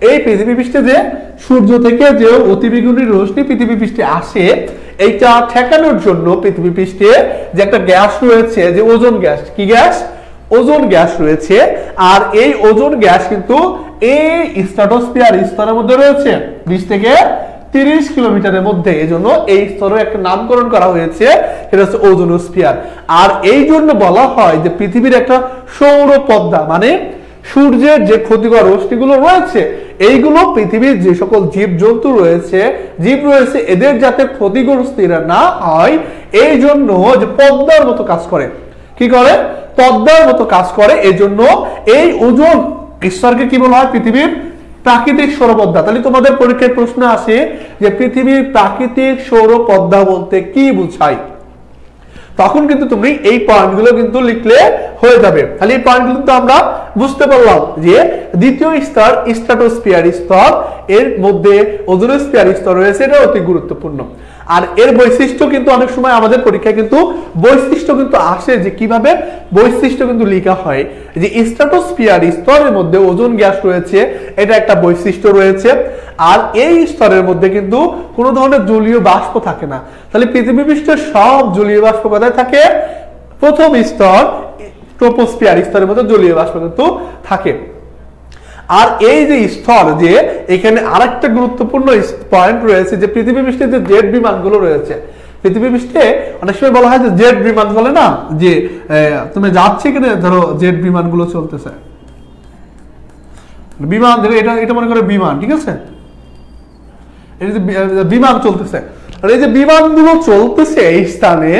এই পৃথিবী পৃষ্ঠে যে সূর্য থেকে যে অতিবেগুনি রশ্মি পৃথিবী পৃষ্ঠে আসে, এইটা ঠেকানোর জন্য পৃথিবী পৃষ্ঠে যে একটা গ্যাস রয়েছে যে ওজোন গ্যাস, কি গ্যাস? ওজোন গ্যাস রয়েছে। আর এই ওজোন গ্যাস কিন্তু এই স্ট্র্যাটোস্ফিয়ার স্তরের মধ্যে রয়েছে 20 থেকে 30 কিলোমিটারের মধ্যে। এজন্য এই স্তরের একটা নামকরণ করা হয়েছে, সেটা হচ্ছে ওজোনোস্ফিয়ার। আর এই জন্য বলা হয় যে পৃথিবীর একটা সৌর পদ্মা, মানে সূর্যের যে ক্ষতিকর রশ্মিগুলো রয়েছে এইগুলো পৃথিবীর যে সকল জীবজন্তু রয়েছে এদের যাতে ক্ষতিগ্রস্ত না হয়, এই জন্য যে পদ্মার মতো কাজ করে। কি করে? পদ্মার মতো কাজ করে। এই জন্য এই ওজোন স্তরকে কি বলা হয়? পৃথিবীর প্রাকৃতিক সৌরপদ্মা। তাহলে তোমাদের পরীক্ষায় প্রশ্ন আসে যে পৃথিবীর প্রাকৃতিক সৌরপদ্মা বলতে কি বোঝায়, তখন কিন্তু তুমি এই পয়েন্টগুলো কিন্তু লিখলে হয়ে যাবে। তাহলে এই পয়েন্টগুলো কিন্তু আমরা বুঝতে পারলাম যে দ্বিতীয় স্তর স্ট্র্যাটোস্ফিয়ার স্তর, এর মধ্যে ওজোনোস্ফিয়ার স্তর রয়েছে, এটা অতি গুরুত্বপূর্ণ। আর এর বৈশিষ্ট্য কিন্তু অনেক সময় আমাদের পরীক্ষায় কিন্তু বৈশিষ্ট্য কিন্তু আসে, যে কিভাবে বৈশিষ্ট্য কিন্তু লেখা হয় যে স্ট্র্যাটোস্ফিয়ার স্তরের মধ্যে ওজোন গ্যাস রয়েছে, এটা একটা বৈশিষ্ট্য রয়েছে। আর এই স্তরের মধ্যে কিন্তু কোনো ধরনের জলীয় বাষ্প থাকে না। তাহলে পৃথিবী পৃষ্ঠের সব জলীয় বাষ্প কোথায় থাকে? প্রথম স্তর ট্রোপোস্ফিয়ার স্তরের মধ্যে জলীয় বাষ্প কিন্তু থাকে। আর এই যে স্তর, যে এখানে আরেকটা গুরুত্বপূর্ণ পয়েন্ট রয়েছে যে পৃথিবী পৃষ্ঠে যে জেট বিমানগুলো রয়েছে, পৃথিবী পৃষ্ঠে অনেক সময় বলা হয় যে জেট বিমান, বলে না যে তুমি যাচ্ছে এখানে ধরো জেট বিমানগুলো চলতেছে, বিমান ধরো এটা মনে করে বিমান, ঠিক আছে, এই যে বিমান চলতেছে, আর এই যে বিমানগুলো চলতেছে এই স্থানে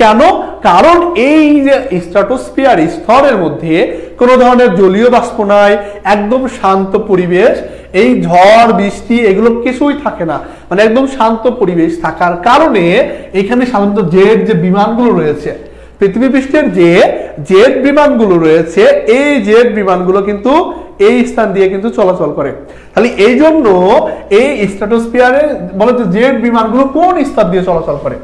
কেন? কারণ এই যে স্ট্র্যাটোস্ফিয়ার স্তরের মধ্যে কোনো ধরনের জলীয় বাষ্প নাই, একদম শান্ত পরিবেশ, এই ঝড় বৃষ্টি এগুলো কিছুই থাকে না, মানে একদম শান্ত পরিবেশ থাকার কারণে এখানে সাধারণত জেট যে বিমানগুলো রয়েছে, পৃথিবী পৃষ্ঠের যে জেট বিমানগুলো রয়েছে, এই জেট বিমানগুলো কিন্তু এই স্থান দিয়ে কিন্তু চলাচল করে। তাহলে এই জন্য এই স্ট্র্যাটোস্ফিয়ারে বলে যে জেট বিমানগুলো কোন স্তর দিয়ে চলাচল করে,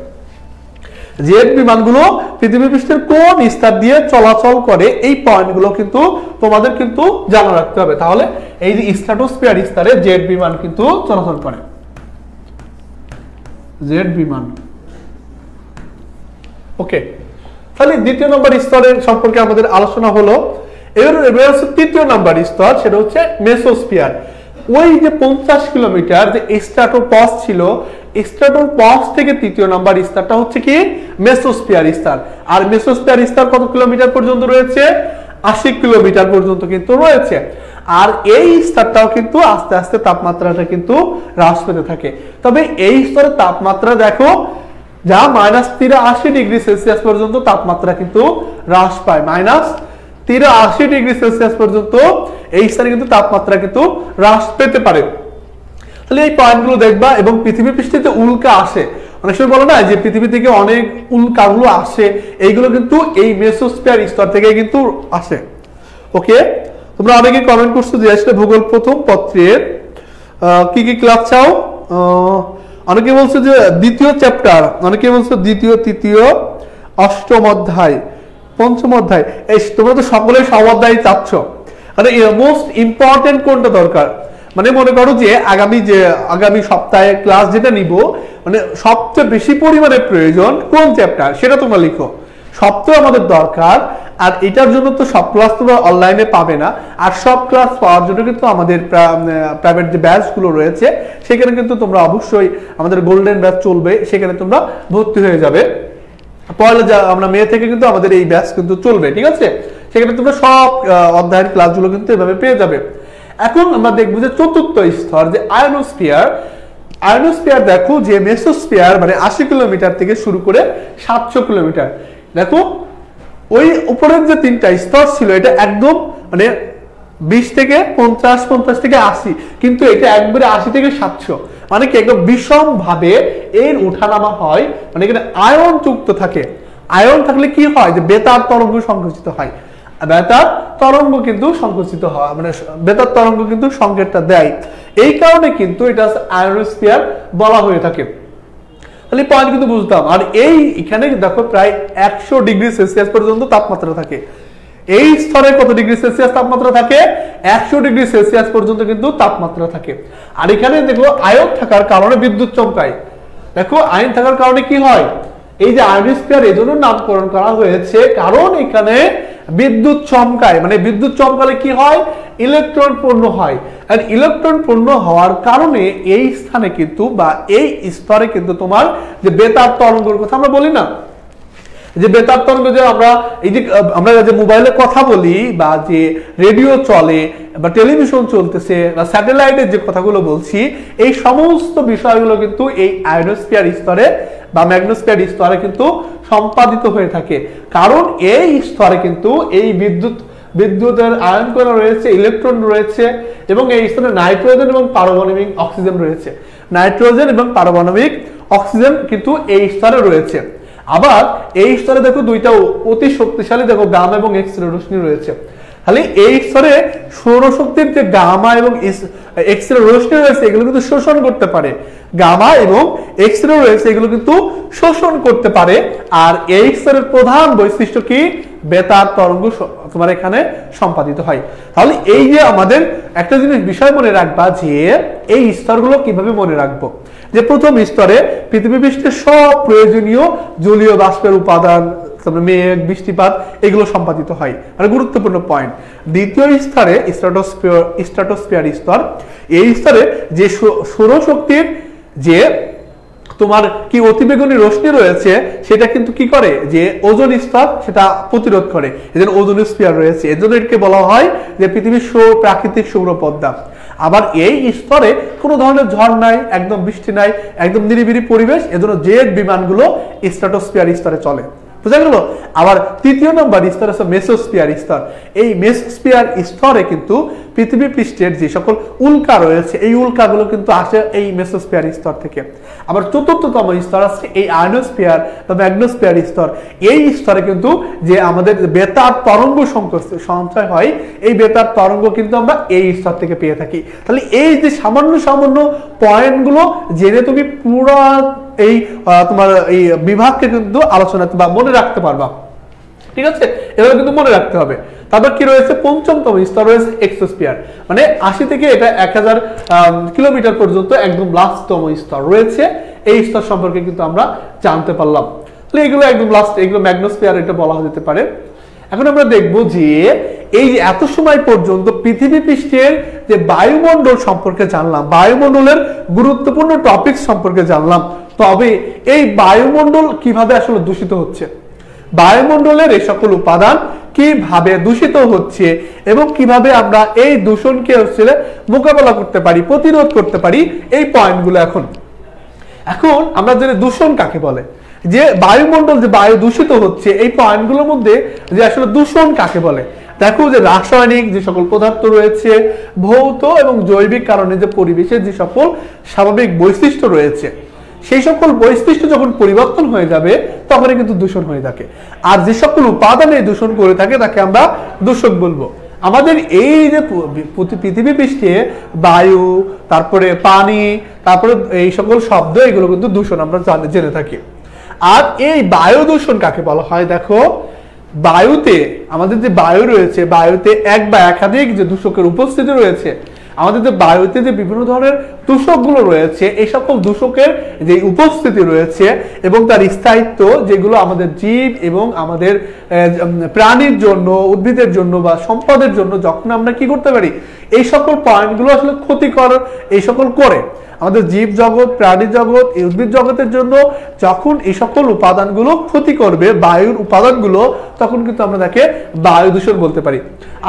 জেট বিমানগুলো পৃথিবী পৃষ্ঠের কোন স্তর দিয়ে চলাচল করে, এই পয়েন্টগুলো কিন্তু তোমাদের কিন্তু জানা রাখতে হবে। তাহলে এই যে স্ট্র্যাটোস্ফিয়ার স্তরে জেট বিমান কিন্তু চলাচল করে, জেট বিমান। ওকে, তাহলে দ্বিতীয় নম্বর স্তরের সম্পর্কে আমাদের আলোচনা হলো। এবার হচ্ছে তৃতীয় নম্বর স্তর, সেটা হচ্ছে মেসোস্ফিয়ার। ওই যে 50 কিলোমিটার যে স্ট্র্যাটোপস ছিল, স্ট্র্যাটোপস থেকে তৃতীয় নম্বর স্তরটা হচ্ছে কি মেসোস্ফিয়ার স্তর। আর মেসোস্ফিয়ার স্তর কত কিলোমিটার পর্যন্ত রয়েছে? 80 কিলোমিটার পর্যন্ত কিন্তু রয়েছে। আর এই স্তরটাও কিন্তু আস্তে আস্তে তাপমাত্রাটা কিন্তু হ্রাস পেতে থাকে। তবে এই স্তরের তাপমাত্রা দেখো যা -83 ডিগ্রি সেলসিয়াস পর্যন্ত তাপমাত্রা কিন্তু হ্রাস পায়, -83 ডিগ্রি সেলসিয়াস পর্যন্ত এই স্থানে কিন্তু তাপমাত্রা কিন্তু হ্রাস পেতে পারে। তাহলে এই পয়েন্টগুলো দেখবা। এবং পৃথিবী পৃষ্ঠে উল্কা আসে, অনেক সময় বলো না যে পৃথিবী থেকে অনেক উল্কাগুলো আসে, এইগুলো কিন্তু এই মেসোস্ফিয়ার স্তর থেকে কিন্তু আসে। ওকে, তোমরা অনেকে কমেন্ট করছো যে আসলে ভূগোল প্রথম পত্রের কি কি ক্লাস চাও। অনেকে বলছে যে দ্বিতীয় চ্যাপ্টার, অনেকে বলছে দ্বিতীয়, তৃতীয়, অষ্টম অধ্যায়, পঞ্চম অধ্যায়। এই তোমরা তো সকলেই সব অধ্যায় চাচ্ছ, মানে মোস্ট ইম্পর্টেন্ট কোনটা দরকার? মানে মনে করো যে আগামী সপ্তাহে ক্লাস যেটা নিব, মানে সবচেয়ে বেশি পরিমাণে প্রয়োজন কোন চ্যাপ্টার সেটা তোমরা লিখো। সবচেয়ে আমাদের দরকার, আর এটার জন্য তো সব ক্লাস তোমরা অনলাইনে পাবে না, আর সব ক্লাস পাওয়ার জন্য কিন্তু আমাদের প্রাইভেট যে ব্যাচগুলো রয়েছে সেখানে কিন্তু তোমরা অবশ্যই, আমাদের গোল্ডেন ব্যাচ চলবে, সেখানে তোমরা ভর্তি হয়ে যাবে। পয়লা আমরা মে থেকে কিন্তু আমাদের এই ব্যাচ কিন্তু চলবে, ঠিক আছে? সেখানে তোমরা সব অধ্যায়ের ক্লাসগুলো কিন্তু এভাবে পেয়ে যাবে। এখন আমরা দেখবো যে চতুর্থ স্তর যে আয়নোস্ফিয়ার। আয়নোস্ফিয়ার দেখো যে মেসোস্ফিয়ার মানে 80 কিলোমিটার থেকে শুরু করে 700 কিলোমিটার। দেখো ওই উপরের যে তিনটা স্তর ছিল এটা একদম মানে 20 থেকে 50, 50 থেকে 80, কিন্তু এটা একবারে 80 থেকে 700, মানে কি একদম বিষম ভাবে এর ওঠানামা হয়, মানে এখানে আয়ন যুক্ত থাকে। আয়ন থাকলে কি হয়, যে বেতার তরঙ্গ সংকুচিত হয়, বেতার তরঙ্গ কিন্তু সংকুচিত হয়, মানে বেতার তরঙ্গ কিন্তু সংকেতটা দেয়। এই কারণে কিন্তু এটা আয়নোস্ফিয়ার বলা হয়ে থাকে। তাহলে পয়েন্ট কিন্তু বুঝতাম। আর এই এখানে দেখো প্রায় 100 ডিগ্রি সেলসিয়াস পর্যন্ত তাপমাত্রা থাকে। এই স্তরে কত ডিগ্রি সেলসিয়াস তাপমাত্রা থাকে, 100 ডিগ্রি সেলসিয়াস পর্যন্ত কিন্তু তাপমাত্রা থাকে। আর এখানে দেখো আয়ন থাকার কারণে বিদ্যুৎ চমকায়। দেখো আয়ন থাকার কারণে কি হয়, এই যে আয়নোস্ফিয়ার এজন্য নামকরণ করা হয়েছে, কারণ এখানে বিদ্যুৎ চমকায়, মানে বিদ্যুৎ চমকালে কি হয়, ইলেকট্রন পূর্ণ হয়। আর ইলেকট্রন পূর্ণ হওয়ার কারণে এই স্থানে কিন্তু বা এই স্তরে কিন্তু তোমার যে বেতার তরঙ্গের কথা আমরা বলি না, যে বেতার তরঙ্গ, যে আমরা যে মোবাইলে কথা বলি বা যে রেডিও চলে বা টেলিভিশন চলতেছে বা স্যাটেলাইটের যে কথাগুলো বলছি, এই সমস্ত বিষয়গুলো কিন্তু এই আয়নোস্ফিয়ার স্তরে বা ম্যাগনোস্ফিয়ার স্তরে কিন্তু সম্পাদিত হয়ে থাকে। কারণ এই স্তরে কিন্তু এই বিদ্যুতের আয়ন কণা রয়েছে, ইলেকট্রন রয়েছে, এবং এই স্তরে নাইট্রোজেন এবং পারমাণবিক অক্সিজেন রয়েছে। নাইট্রোজেন এবং পারমাণবিক অক্সিজেন কিন্তু এই স্তরে রয়েছে। আবার এই স্তরে দেখো দুইটা অতি শক্তিশালী দেখো গামা এবং এক্স রে রশ্মি রয়েছে। তাহলে এই স্তরে সৌরশক্তির যে গামা এবং এক্স রে রশ্মি রয়েছে, এগুলো কিন্তু শোষণ করতে পারে। গামা এবং এক্স রে রয়েছে, এগুলো কিন্তু শোষণ করতে পারে। আর এই স্তরের প্রধান বৈশিষ্ট্য কি, বেতার তরঙ্গ তোমার এখানে সম্পাদিত হয়। তাহলে এই যে আমাদের একটা জিনিস বিষয় মনে রাখবা, যে এই স্তরগুলো কিভাবে মনে রাখবো, যে প্রথম স্তরে পৃথিবী পৃষ্ঠের সব প্রয়োজনীয় জলীয় বাষ্পের উপাদান, মেঘ, বৃষ্টিপাত, এগুলো সম্পাদিত হয়, মানে গুরুত্বপূর্ণ পয়েন্ট। দ্বিতীয় স্তরে স্ট্র্যাটোস্ফিয়ার স্তর, এই স্তরে যে সৌরশক্তির যে তোমার কি অতিবেগুনি রশ্মি রয়েছে, সেটা কিন্তু কি করে, যে ওজোন স্তর সেটা প্রতিরোধ করে, এজন্য ওজোনোস্ফিয়ার রয়েছে। এজন্য এটাকে বলা হয় যে পৃথিবীর প্রাকৃতিক সৌরপদ্মা। আবার এই স্তরে কোনো ধরনের ঝড় নাই, একদম বৃষ্টি নাই, একদম নিরিবিলি পরিবেশ, এজন্য জেট বিমানগুলো স্ট্র্যাটোস্ফিয়ার স্তরে চলে। বুঝা গেল? আবার তৃতীয় নম্বর স্তর আছে মেসোস্ফিয়ার স্তর। এই মেসোস্ফিয়ার স্তরে কিন্তু পৃথিবী পৃষ্ঠের যে সকল উল্কা রয়েছে, এই উল্কাগুলো কিন্তু আসে এই মেসোস্ফিয়ার স্তর থেকে। আবার চতুর্থতম স্তর আছে এই আয়নোস্ফিয়ার বা ম্যাগনোস্ফিয়ার স্তর। এই স্তরে কিন্তু যে আমাদের বেতার তরঙ্গ সঞ্চয় হয়, এই বেতার তরঙ্গ কিন্তু আমরা এই স্তর থেকে পেয়ে থাকি। তাহলে এই যে সামান্য সামান্য পয়েন্টগুলো জেনে তুমি পুরো এই তোমার এই বিভাগকে কিন্তু আলোচনা বা মনে রাখতে পারবা। ঠিক আছে, এভাবে কিন্তু মনে রাখতে হবে। তারপর কি রয়েছে, পঞ্চমতম স্তর রয়েছে এক্সোস্ফিয়ার, মানে 80 থেকে এটা 1000 কিলোমিটার পর্যন্ত একদম লাস্টতম স্তর রয়েছে। এই স্তর সম্পর্কে কিন্তু আমরা জানতে পারলাম। তাহলে এগুলো একদম লাস্ট, এগুলো ম্যাগনোস্ফিয়ার এটা বলা যেতে পারে। এখন আমরা দেখব যে এই যে এত সময় পর্যন্ত পৃথিবী পৃষ্ঠের যে বায়ুমণ্ডল সম্পর্কে জানলাম, বায়ুমণ্ডলের গুরুত্বপূর্ণ টপিক সম্পর্কে জানলাম, তবে এই বায়ুমণ্ডল কিভাবে আসলে দূষিত হচ্ছে, বায়ুমণ্ডলের এই সকল উপাদান কিভাবে দূষিত হচ্ছে এবং কিভাবে আমরা এই দূষণকে মোকাবেলা করতে পারি, প্রতিরোধ করতে পারি, এই পয়েন্টগুলো এখন আমরা জানি দূষণ কাকে বলে, যে বায়ুমণ্ডল যে বায়ু দূষিত হচ্ছে, এই পয়েন্টগুলোর মধ্যে যে আসলে দূষণ কাকে বলে। দেখো যে রাসায়নিক যে সকল পদার্থ রয়েছে, ভৌত এবং জৈবিক কারণে যে পরিবেশের যে সকল স্বাভাবিক বৈশিষ্ট্য রয়েছে, সেই সকল বৈশিষ্ট্য যখন পরিবর্তন হয়ে যাবে তখনই কিন্তু দূষণ হয়ে থাকে। আর যে সকল উপাদানে দূষণ করে থাকে তাকে আমরা দূষক বলবো। আমাদের এই যে পৃথিবী পৃষ্ঠে বায়ু, তারপরে পানি, তারপরে এই সকল শব্দ, এগুলো কিন্তু দূষণ আমরা জেনে থাকি। আর এই বায়ু দূষণ কাকে বলা হয়, দেখো বায়ুতে আমাদের যে বায়ু রয়েছে, বায়ুতে এক বা একাধিক যে দূষকের উপস্থিতি রয়েছে, আমাদের যে বায়ুতে যে বিভিন্ন ধরনের দূষকগুলো রয়েছে, এই সকল দূষকের যে উপস্থিতি রয়েছে এবং তার স্থায়িত্ব, যেগুলো আমাদের জীব এবং আমাদের প্রাণীর জন্য, উদ্ভিদের জন্য বা সম্পদের জন্য যখন আমরা কি করতে পারি, এই সকল পয়েন্টগুলো আসলে ক্ষতিকর এই সকল করে আমাদের জীব জগৎ, প্রাণী জগৎ, উদ্ভিদ জগতের জন্য যখন এই সকল উপাদানগুলো ক্ষতি করবে, বায়ুর উপাদানগুলো, তখন কিন্তু আমরা তাকে বায়ু দূষণ বলতে পারি।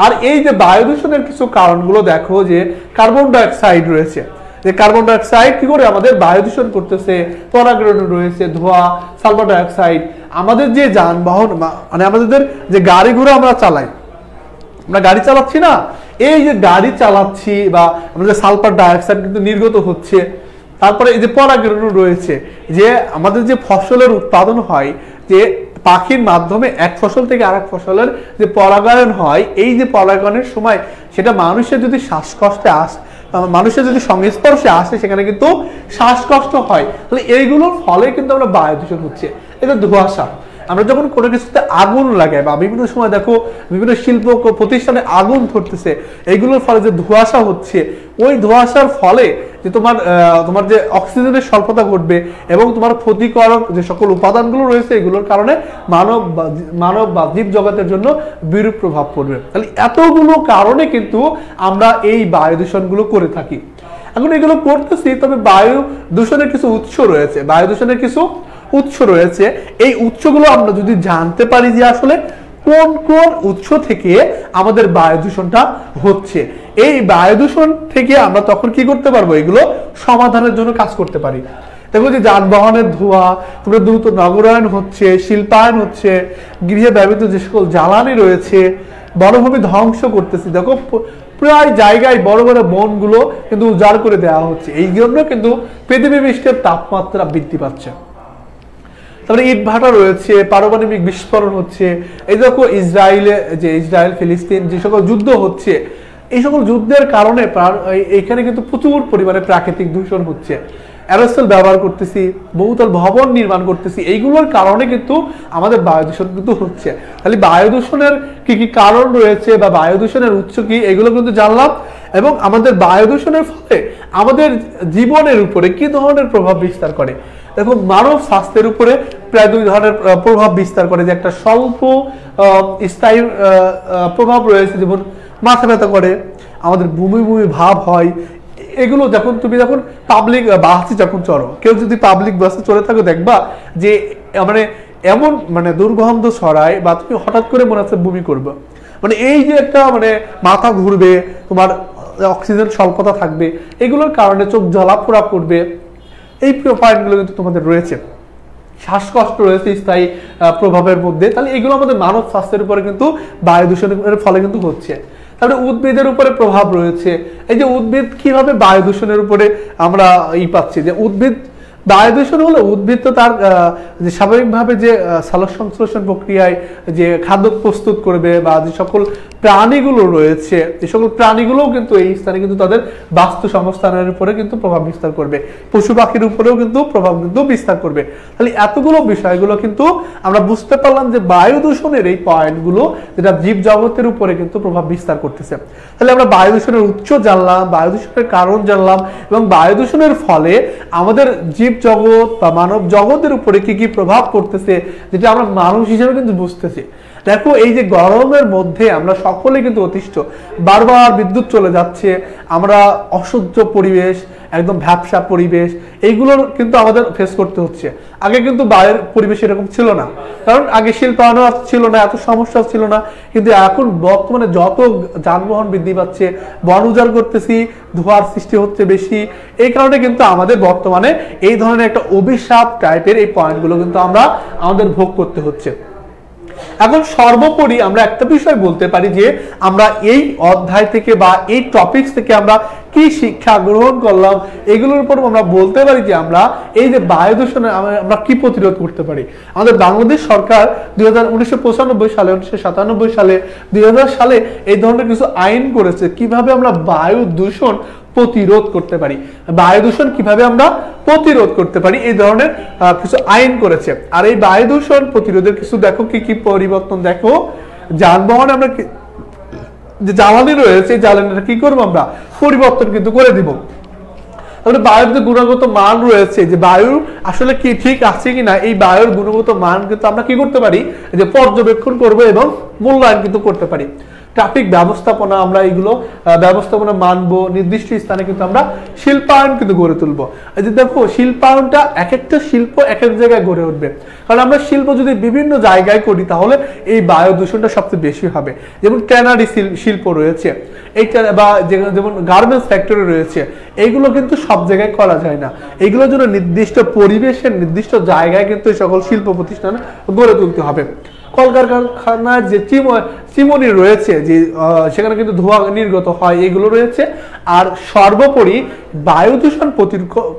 আর এই যে বায়ু দূষণের কিছু কারণগুলো দেখো, যে কার্বন ডাইঅক্সাইড রয়েছে, যে কার্বন ডাইঅক্সাইড কি করে আমাদের বায়ু দূষণ করতেছে, পরাগরেণু রয়েছে, ধোঁয়া, সালফার ডাইঅক্সাইড, আমাদের যে যানবাহন মানে আমাদের যে গাড়ি ঘোড়া আমরা চালাই, আমরা গাড়ি চালাচ্ছি না, এই যে গাড়ি চালাচ্ছি বা আমাদের সালফার ডাইঅক্সাইড কিন্তু নির্গত হচ্ছে, তারপরে এই যে পরাগরেণু রয়েছে, যে আমাদের যে ফসলের উৎপাদন হয়, যে পাখির মাধ্যমে এক ফসল থেকে আরেক ফসলের যে পরাগায়ন হয়, এই যে পরাগায়নের সময় সেটা মানুষের যদি শ্বাসকষ্টে আসে, মানুষের যদি সংস্পর্শে আসে, সেখানে কিন্তু শ্বাসকষ্ট হয়। তাহলে এইগুলোর ফলে কিন্তু আমরা বায়ু দূষণ হচ্ছে। এটা ধোঁয়াশা। আমরা যখন কোনো কিছুতে আগুন লাগাই বা বিভিন্ন সময় দেখো বিভিন্ন শিল্প প্রতিষ্ঠানে আগুন ধরতেছে, এইগুলোর ফলে যে ধোঁয়াশা হচ্ছে, ওই ধোঁয়াশার ফলে যে তোমার যে অক্সিজেনের স্বল্পতা ঘটবে এবং তোমার ক্ষতিকারক যে সকল উপাদানগুলো রয়েছে, এগুলোর কারণে মানব বা জীব জগতের জন্য বিরূপ প্রভাব পড়বে। তাহলে এতগুলো কারণে কিন্তু আমরা এই বায়ু দূষণগুলো করে থাকি। এখন এগুলো করতেছি, তবে বায়ু দূষণের কিছু উৎস রয়েছে, এই উৎসগুলো আমরা যদি জানতে পারি যে আসলে কোন কোন উৎস থেকে আমাদের বায়ু দূষণটা হচ্ছে, এই বায়ু দূষণ থেকে আমরা তখন কি করতে পারবো, এগুলো সমাধানের জন্য কাজ করতে পারি। দেখো যে যানবাহনের ধোঁয়া, তোমরা দ্রুত নগরায়ন হচ্ছে, শিল্পায়ন হচ্ছে, গৃহে ব্যবহৃত যে সকল জ্বালানি রয়েছে, বনভূমি ধ্বংস করতেছি। দেখো প্রায় জায়গায় বড় বড় বনগুলো কিন্তু উজাড় করে দেওয়া হচ্ছে, এই জন্য কিন্তু পৃথিবী পৃষ্ঠের তাপমাত্রা বৃদ্ধি পাচ্ছে। তারপরে ইট ভাটা রয়েছে, পারমাণবিক বিস্ফোরণ হচ্ছে, এই দেখো ইসরায়েল ফিলিস্তিন যে সকল যুদ্ধ হচ্ছে, এই সকল যুদ্ধের কারণে এখানে কিন্তু প্রচুর পরিমাণে প্রাকৃতিক দূষণ হচ্ছে। অ্যারোসল ব্যবহার করতেছি, বহুতল ভবন নির্মাণ করতেছি, এইগুলোর কারণে কিন্তু আমাদের বায়ু দূষণ কিন্তু হচ্ছে। তাহলে বায়ু দূষণের কি কি কারণ রয়েছে বা বায়ু দূষণের উৎস কি, এগুলো কিন্তু জানলাম। এবং আমাদের বায়ু দূষণের ফলে আমাদের জীবনের উপরে কি ধরনের প্রভাব বিস্তার করে। দেখো মানব স্বাস্থ্যের উপরে প্রায় 2 ধরনের প্রভাব বিস্তার করে, যে একটা স্বল্প স্থায়ী প্রভাব রয়েছে, যেমন মাথা ব্যথা করে, আমাদের বমি বমি ভাব হয়। এগুলো তুমি যখন পাবলিক বাসে যখন চড়ো, কেউ যদি পাবলিক বাসে চড়ে থাকো, দেখবা যে এমন দুর্গন্ধ ছড়ায় বা তুমি হঠাৎ করে মনে হচ্ছে বমি করবে, এই যে একটা মাথা ঘুরবে, তোমার অক্সিজেন স্বল্পতা থাকবে, এগুলোর কারণে চোখ জ্বালাপোড়া করবে। এই পয়েন্টগুলো কিন্তু তোমাদের রয়েছে। শ্বাসকষ্ট রয়েছে স্থায়ী প্রভাবের মধ্যে। তাহলে এগুলো আমাদের মানব স্বাস্থ্যের উপরে কিন্তু বায়ু দূষণের ফলে কিন্তু হচ্ছে। তারপরে উদ্ভিদের উপরে প্রভাব রয়েছে। এই যে উদ্ভিদ কিভাবে বায়ু দূষণের উপরে আমরা পাচ্ছি, যে উদ্ভিদ বায়ু দূষণ হলে উদ্ভিদ তো তার যে স্বাভাবিকভাবে যে সালোকসংশ্লেষণ প্রক্রিয়ায় যে খাদ্য প্রস্তুত করবে, বা যে সকল প্রাণীগুলো রয়েছে, এই সকল প্রাণীগুলোও কিন্তু এই স্থানে কিন্তু তাদের বাস্তু সংস্থানের উপরে কিন্তু প্রভাব বিস্তার করবে, পশু পাখির উপরেও কিন্তু প্রভাব কিন্তু বিস্তার করবে। তাহলে এতগুলো বিষয়গুলো কিন্তু আমরা বুঝতে পারলাম যে বায়ু দূষণের এই পয়েন্টগুলো যেটা জীব জগতের উপরে কিন্তু প্রভাব বিস্তার করতেছে। তাহলে আমরা বায়ু দূষণের উৎস জানলাম, বায়ু দূষণের কারণ জানলাম, এবং বায়ু দূষণের ফলে আমাদের জীব জগৎ বা মানব জগতের উপরে কি কি প্রভাব পড়তেছে, যেটা আমরা মানুষ হিসেবে কিন্তু বুঝতেছি। দেখো এই যে গরমের মধ্যে আমরা সকলে কিন্তু অতিষ্ঠ, বারবার বিদ্যুৎ চলে যাচ্ছে, আমরা অসহ্য পরিবেশ, একদম ভ্যাপসা পরিবেশ, এইগুলোর কিন্তু আমাদের ফেস করতে হচ্ছে। আগে কিন্তু বাইরের পরিবেশ এরকম ছিল না, কারণ আগে শিল্পায়ন ছিল না, এত সমস্যা ছিল না। কিন্তু এখন বর্তমানে যত যানবাহন বৃদ্ধি পাচ্ছে, বন উজাড় করতেছি, ধোঁয়ার সৃষ্টি হচ্ছে বেশি, এই কারণে কিন্তু আমাদের বর্তমানে এই ধরনের একটা অভিশাপ টাইপের এই পয়েন্টগুলো কিন্তু আমাদের ভোগ করতে হচ্ছে। এখন সর্বোপরি আমরা একটা বিষয় বলতে পারি যে আমরা এই অধ্যায় থেকে বা এই টপিকস থেকে আমরা কি শিক্ষা গ্রহণ করলাম, এগুলোর উপর আমরা বলতে পারি যে আমরা এই যে বায়ু দূষণে আমরা কি প্রতিরোধ করতে পারি। আমাদের বাংলাদেশ সরকার 1995 সালে, 1997 সালে, 2000 সালে এই ধরনের কিছু আইন করেছে, কিভাবে আমরা বায়ু দূষণ প্রতিরোধ করতে পারি, বায়ু দূষণ কিভাবে আমরা প্রতিরোধ করতে পারি, এই ধরনের কিছু আইন করেছে। আর এই বায়ু দূষণ প্রতিরোধের কিছু দেখো কি কি পরিবর্তন। দেখো যানবাহন আমরা যে জ্বালানি রয়েছে, জ্বালানিটা কি করবো, আমরা পরিবর্তন কিন্তু করে দিব। তাহলে বায়ুর যে গুণগত মান রয়েছে, যে বায়ু আসলে কি ঠিক আছে কিনা, এই বায়ুর গুণগত মান কিন্তু আমরা কি করতে পারি, যে পর্যবেক্ষণ করবো এবং মূল্যায়ন কিন্তু করতে পারি। ট্রাফিক ব্যবস্থাপনা, আমরা এইগুলো ব্যবস্থাপনা মানবো, নির্দিষ্ট স্থানে কিন্তু আমরা শিল্পায়ন কিন্তু গড়ে তুলবো। এই যে দেখো শিল্পায়নটা এক একটা শিল্প এক এক জায়গায় গড়ে উঠবে, কারণ আমরা শিল্প যদি বিভিন্ন জায়গায় করি তাহলে এই বায়ু দূষণটা সবচেয়ে বেশি হবে। যেমন ট্যানারি শিল্প রয়েছে, এইটা বা যেমন গার্মেন্টস ফ্যাক্টরি রয়েছে, এইগুলো কিন্তু সব জায়গায় করা যায় না। এইগুলোর জন্য নির্দিষ্ট পরিবেশের নির্দিষ্ট জায়গায় কিন্তু এই সকল শিল্প প্রতিষ্ঠান গড়ে তুলতে হবে। কলকারখানার যে চিমনি রয়েছে, যে সেখানে কিন্তু ধোঁয়া নির্গত হয়, এগুলো রয়েছে। আর সর্বোপরি বায়ু দূষণ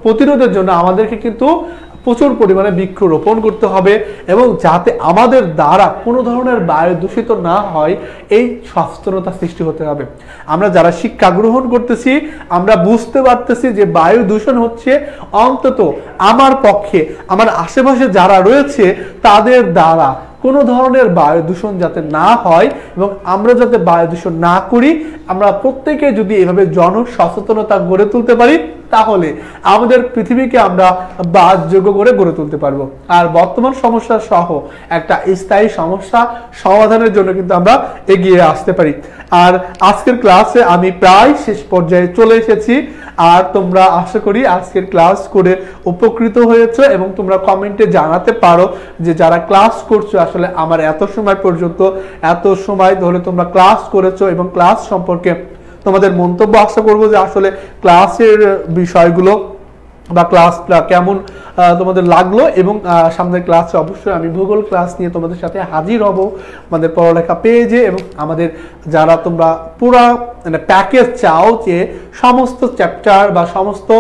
প্রতিরোধের জন্য আমাদেরকে কিন্তু প্রচুর পরিমাণে বৃক্ষরোপণ করতে হবে, এবং যাতে আমাদের দ্বারা কোনো ধরনের বায়ু দূষিত না হয় এই সচেতনতা সৃষ্টি হতে হবে। আমরা যারা শিক্ষা গ্রহণ করতেছি আমরা বুঝতে পারতেছি যে বায়ু দূষণ হচ্ছে অন্তত আমার পক্ষে, আমার আশেপাশে যারা রয়েছে তাদের দ্বারা কোনো ধরনের বায়ু দূষণ যাতে না হয়, এবং আমরা যাতে বায়ু দূষণ না করি। আমরা প্রত্যেকে যদি এভাবে জনসচেতনতা গড়ে তুলতে পারি তাহলে আমাদের পৃথিবীকে আমরা বাসযোগ্য করে গড়ে তুলতে পারবো। আর বর্তমান সমস্যা সহ একটা স্থায়ী সমস্যা সমাধানের জন্য কিন্তু আমরা এগিয়ে আসতে পারি। আর আজকের ক্লাসে আমি প্রায় শেষ পর্যায়ে চলে এসেছি। আর তোমরা আশা করি আজকের ক্লাস করে উপকৃত হয়েছো, এবং তোমরা কমেন্টে জানাতে পারো যে যারা ক্লাস করছো আসলে আমার এত সময় পর্যন্ত এত সময় ধরে তোমরা ক্লাস করেছো, এবং ক্লাস সম্পর্কে তোমাদের মন্তব্য আশা করবো যে আসলে ক্লাসের বিষয়গুলো বা ক্লাসটা কেমন তোমাদের লাগলো। এবং সামনের ক্লাসে অবশ্যই আমি ভূগোল ক্লাস নিয়ে তোমাদের সাথে হাজির হব আমাদের পড়ালেখা পেজে। এবং আমাদের যারা তোমরা পুরা মানে প্যাকেজ চাও, যে সমস্ত চ্যাপ্টার বা সমস্ত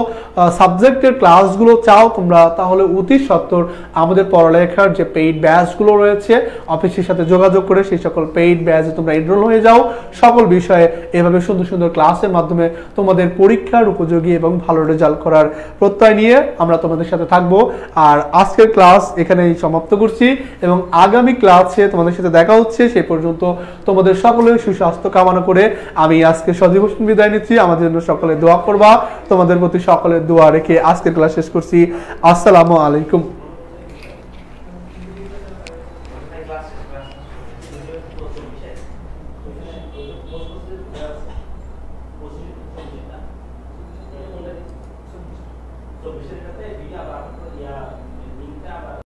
সাবজেক্টের ক্লাসগুলো চাও তোমরা, তাহলে অতি সত্বর আমাদের পড়ালেখার যে পেইড ব্যাচগুলো রয়েছে অফিসের সাথে যোগাযোগ করে সেই সকল পেইড ব্যাচে তোমরা এনরোল হয়ে যাও। সকল বিষয়ে এভাবে সুন্দর সুন্দর ক্লাসের মাধ্যমে তোমাদের পরীক্ষার উপযোগী এবং ভালো রেজাল্ট করার প্রত্যয় নিয়ে আমরা তোমাদের সাথে থাকবো। আর আজকের ক্লাস এখানেই সমাপ্ত করছি, এবং আগামী ক্লাসে তোমাদের সাথে দেখা হচ্ছে। সেই পর্যন্ত তোমাদের সকলের সুস্বাস্থ্য কামনা করে আমি আজকে সজীব হোসেন বিদায় নিচ্ছি। আমাদের জন্য সকলে দোয়া করবা, তোমাদের প্রতি সকলের দোয়া রেখে আজকের ক্লাস শেষ করছি। আসসালামু আলাইকুম।